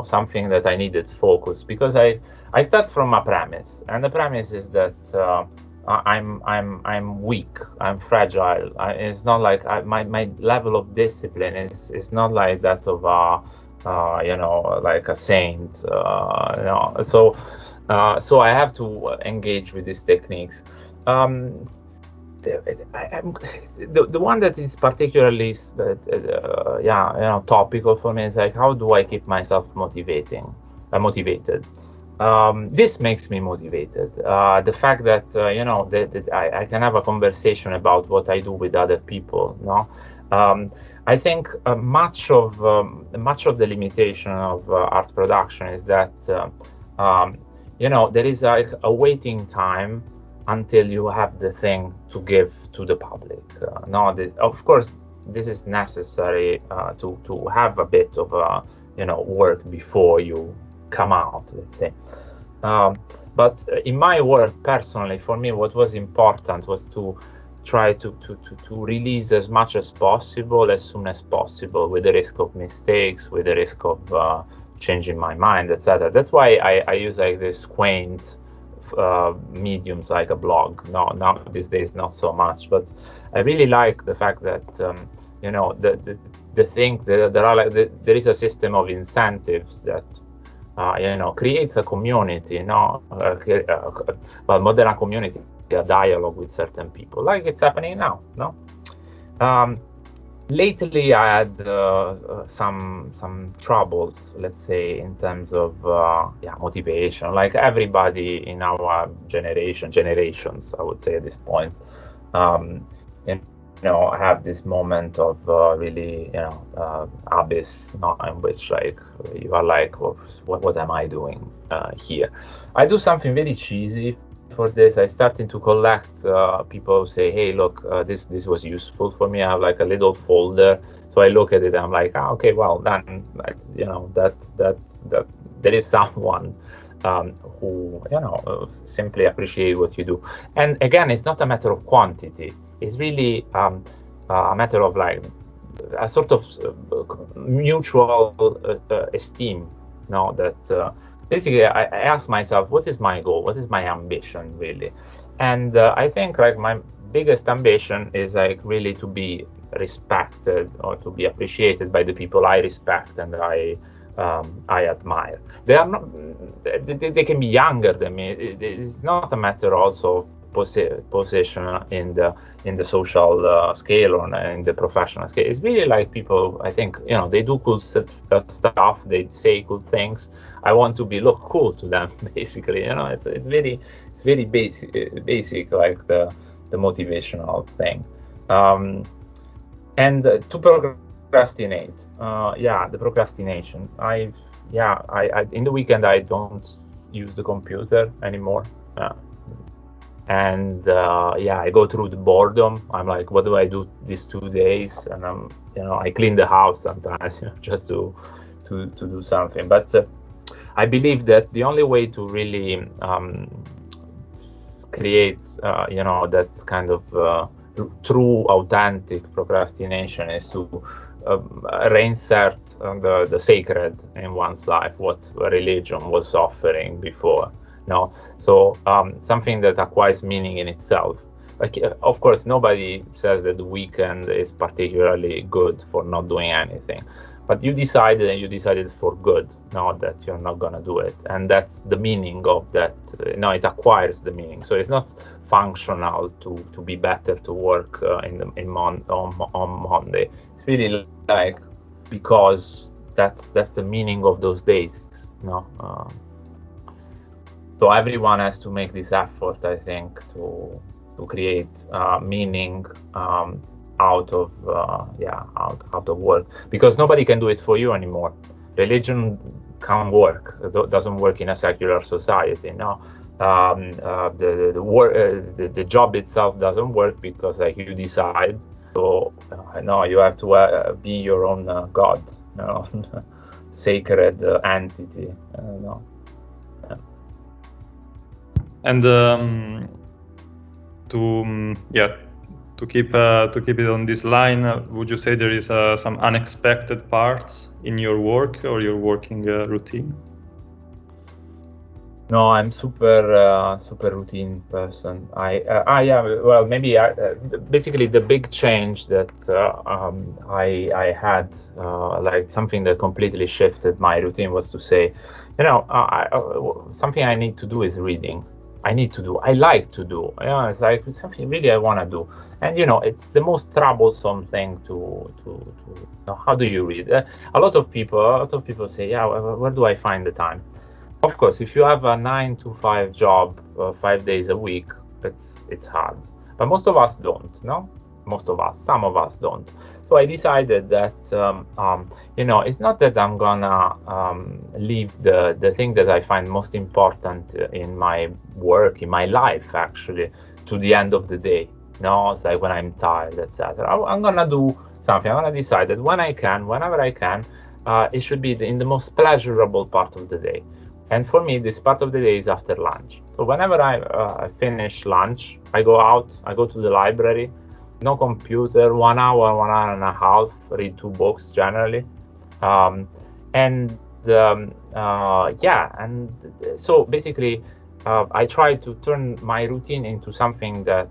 something that I needed focus, because I start from a premise, and the premise is that I'm weak, I'm fragile. It's not like my level of discipline is not like that of like a saint. So I have to engage with these techniques. the one that is particularly topical for me is like, how do I keep myself motivated? This makes me motivated. The fact that that I can have a conversation about what I do with other people. I think much of the limitation of art production is that there is like a waiting time until you have the thing to give to the public. Of course, this is necessary to have a bit of work before you come out, let's say. But in my work personally, for me, what was important was to try to release as much as possible, as soon as possible, with the risk of mistakes, with the risk of changing my mind, etc. That's why I use like this quaint mediums like a blog. Now these days not so much, but I really like the fact that there is a system of incentives that creates a community, modern a community, a dialogue with certain people, like it's happening now. Lately, I had some troubles, let's say, in terms of motivation. Like everybody in our generations, I would say at this point, have this moment of really, abyss, in which like you are like, what am I doing here? I do something really cheesy for this. I started to collect people who say, hey, look, this was useful for me. I have like a little folder, so I look at it and I'm like, okay, well then, that there is someone who simply appreciate what you do. And again, it's not a matter of quantity. It's really a matter of like a sort of mutual esteem. That basically I ask myself, what is my goal? What is my ambition really? And I think like my biggest ambition is like really to be respected or to be appreciated by the people I respect and I admire. They are not. They can be younger than me. It's not a matter also position in the social scale or in the professional scale. It's really like people, I think, they do cool stuff, they say cool things. I want to look cool to them, basically. It's very basic like the motivational thing. And to procrastinate, the procrastination. I in the weekend I don't use the computer anymore. And I go through the boredom. I'm like, what do I do these 2 days? And I clean the house sometimes, just to do something. But I believe that the only way to really create, that kind of true, authentic procrastination is to reinsert the sacred in one's life, what religion was offering before. So something that acquires meaning in itself. Like, of course, nobody says that the weekend is particularly good for not doing anything, but you decided for good, that you're not gonna do it, and that's the meaning of that. It acquires the meaning. So it's not functional to be better to work on Monday. It's really like because that's the meaning of those days. So everyone has to make this effort, I think, to create meaning out of work, because nobody can do it for you anymore. Religion can't work; it doesn't work in a secular society. The job itself doesn't work because like you decide. So you have to be your own god, sacred entity. And to keep it on this line, would you say there is some unexpected parts in your work or your working routine? No, I'm super routine person. Maybe basically the big change that I had, like something that completely shifted my routine, was to say, something I need to do is reading. I need to do, I like to do. It's like it's something really I want to do. And it's the most troublesome thing to how do you read? A lot of people say, yeah, where do I find the time? Of course, if you have a 9 to 5 job, 5 days a week, it's hard. But most of us don't, no? Some of us don't. So I decided that, it's not that I'm gonna leave the thing that I find most important in my work, in my life, actually, to the end of the day. No, it's like when I'm tired, etc. I'm gonna do something. I'm gonna decide that whenever I can, it should be in the most pleasurable part of the day. And for me, this part of the day is after lunch. So whenever I finish lunch, I go out, I go to the library, no computer, 1 hour, 1 hour and a half, read 2 books generally. And so basically, I try to turn my routine into something that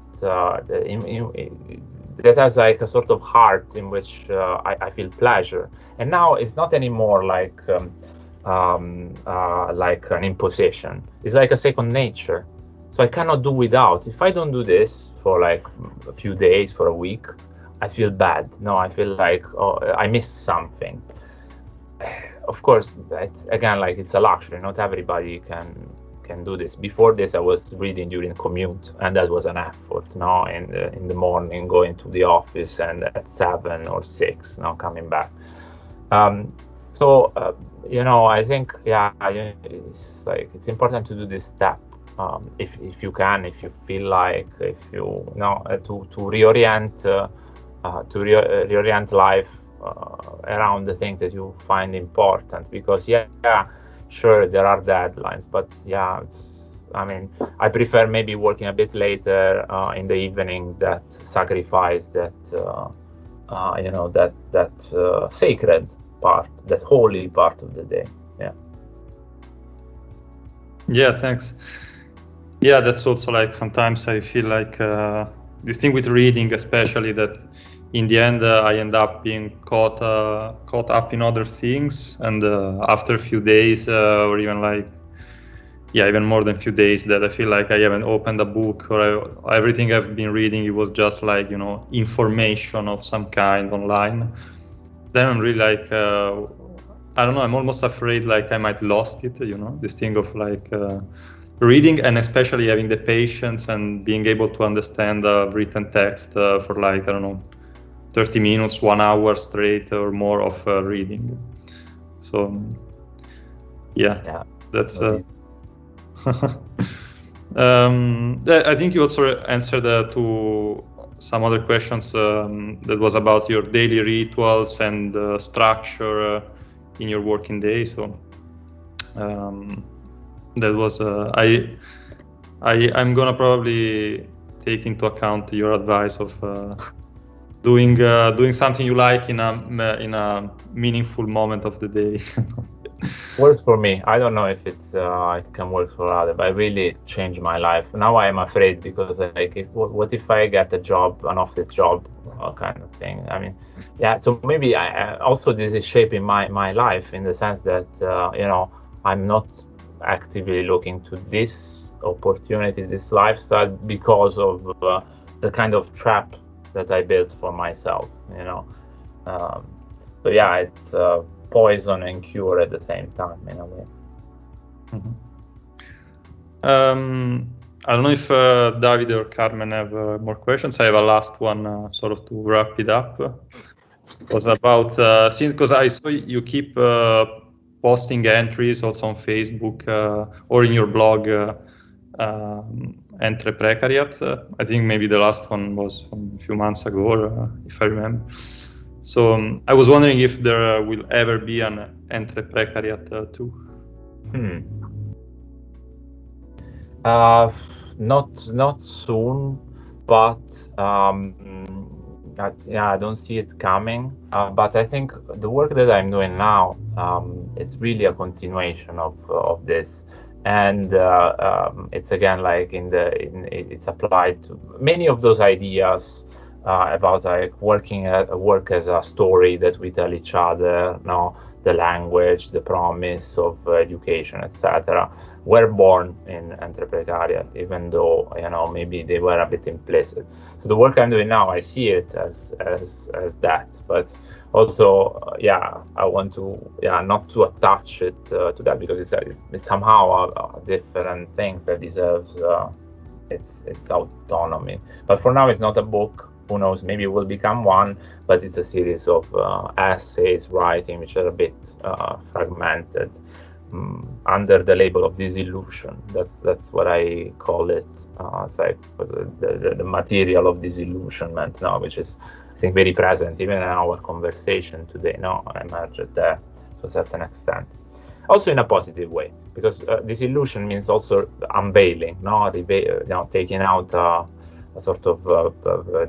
has like a sort of heart in which I feel pleasure. And now it's not anymore like an imposition. It's like a second nature. So I cannot do without. If I don't do this for like a few days, for a week, I feel bad. No, I feel like I missed something. Of course, it's again like it's a luxury. Not everybody can do this. Before this, I was reading during commute, and that was an effort. No, in the morning, going to the office, and at 7 or 6, now coming back. I think it's like it's important to do this step. If you can, if you feel like, if you to reorient reorient life around the things that you find important, because sure there are deadlines, but I prefer maybe working a bit later in the evening, that sacrifice that that sacred part, that holy part of the day. Thanks. That's also like sometimes I feel like this thing with reading, especially, that in the end I end up being caught up in other things, and after a few days or even like even more than a few days, that I feel like I haven't opened a book, or everything I've been reading, it was just like information of some kind online. Then I'm really like I don't know, I'm almost afraid like I might lost it, this thing of like reading, and especially having the patience and being able to understand written text for like, I don't know, 30 minutes, 1 hour straight or more of reading. So that's I think you also answered to some other questions that was about your daily rituals and structure in your working day. So that was I'm gonna probably take into account your advice of doing something you like in a meaningful moment of the day. Works for me. I don't know if it's it can work for others, but it really changed my life. Now I am afraid, because like, what if I get a job, an office job, kind of thing. I mean, so maybe I also this is shaping my life, in the sense that I'm not actively looking to this opportunity, this lifestyle, because of the kind of trap that I built for myself. So it's poison and cure at the same time, in a way. I don't know if Davide or Carmen have more questions. I have a last one, sort of to wrap it up. It was about because I saw you keep posting entries also on Facebook or in your blog, Entreprecariat. I think maybe the last one was from a few months ago, if I remember. So I was wondering if there will ever be an Entreprecariat too. Not soon, but I don't see it coming. But I think the work that I'm doing now, it's really a continuation of this, and it's again like it's applied to many of those ideas. about like work as a story that we tell each other, the language, the promise of education, etc., were born in Entreprecariat, even though maybe they were a bit implicit. So the work I'm doing now, I see it as that, but also I want to not to attach it to that, because it's somehow a different thing that deserves its autonomy. But for now, it's not a book. Who knows, maybe it will become one, but it's a series of essays, writing, which are a bit fragmented, under the label of disillusion. That's what I call it. It's like the material of disillusionment now, which is, I think, very present even in our conversation today. Emerged there to a certain extent, also in a positive way, because disillusion means also unveiling, taking out a sort of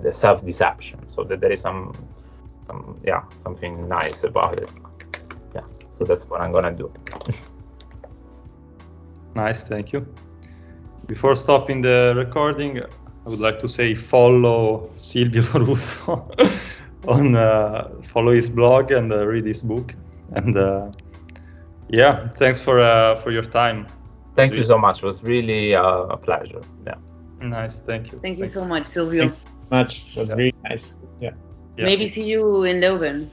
the self-deception, so that there is something nice about it. So that's what I'm gonna do. Nice, thank you. Before stopping the recording, I would like to say follow Silvio Lorusso on follow his blog and read his book. And thanks for your time. Thank you so much. It was really a pleasure. Nice, thank you. Thank you so much, Silvio. Thank you so much. It was really nice. Yeah. Maybe see you in Leuven.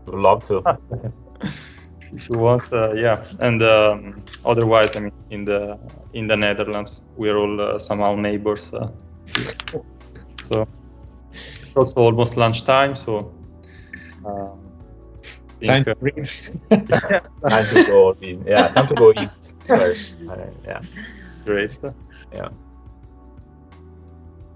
Would love to. If you want, and otherwise, I mean, in the Netherlands, we're all somehow neighbors. So it's also almost lunchtime. So Time to read. Time to go eat. Time to go eat first. Great. Yeah.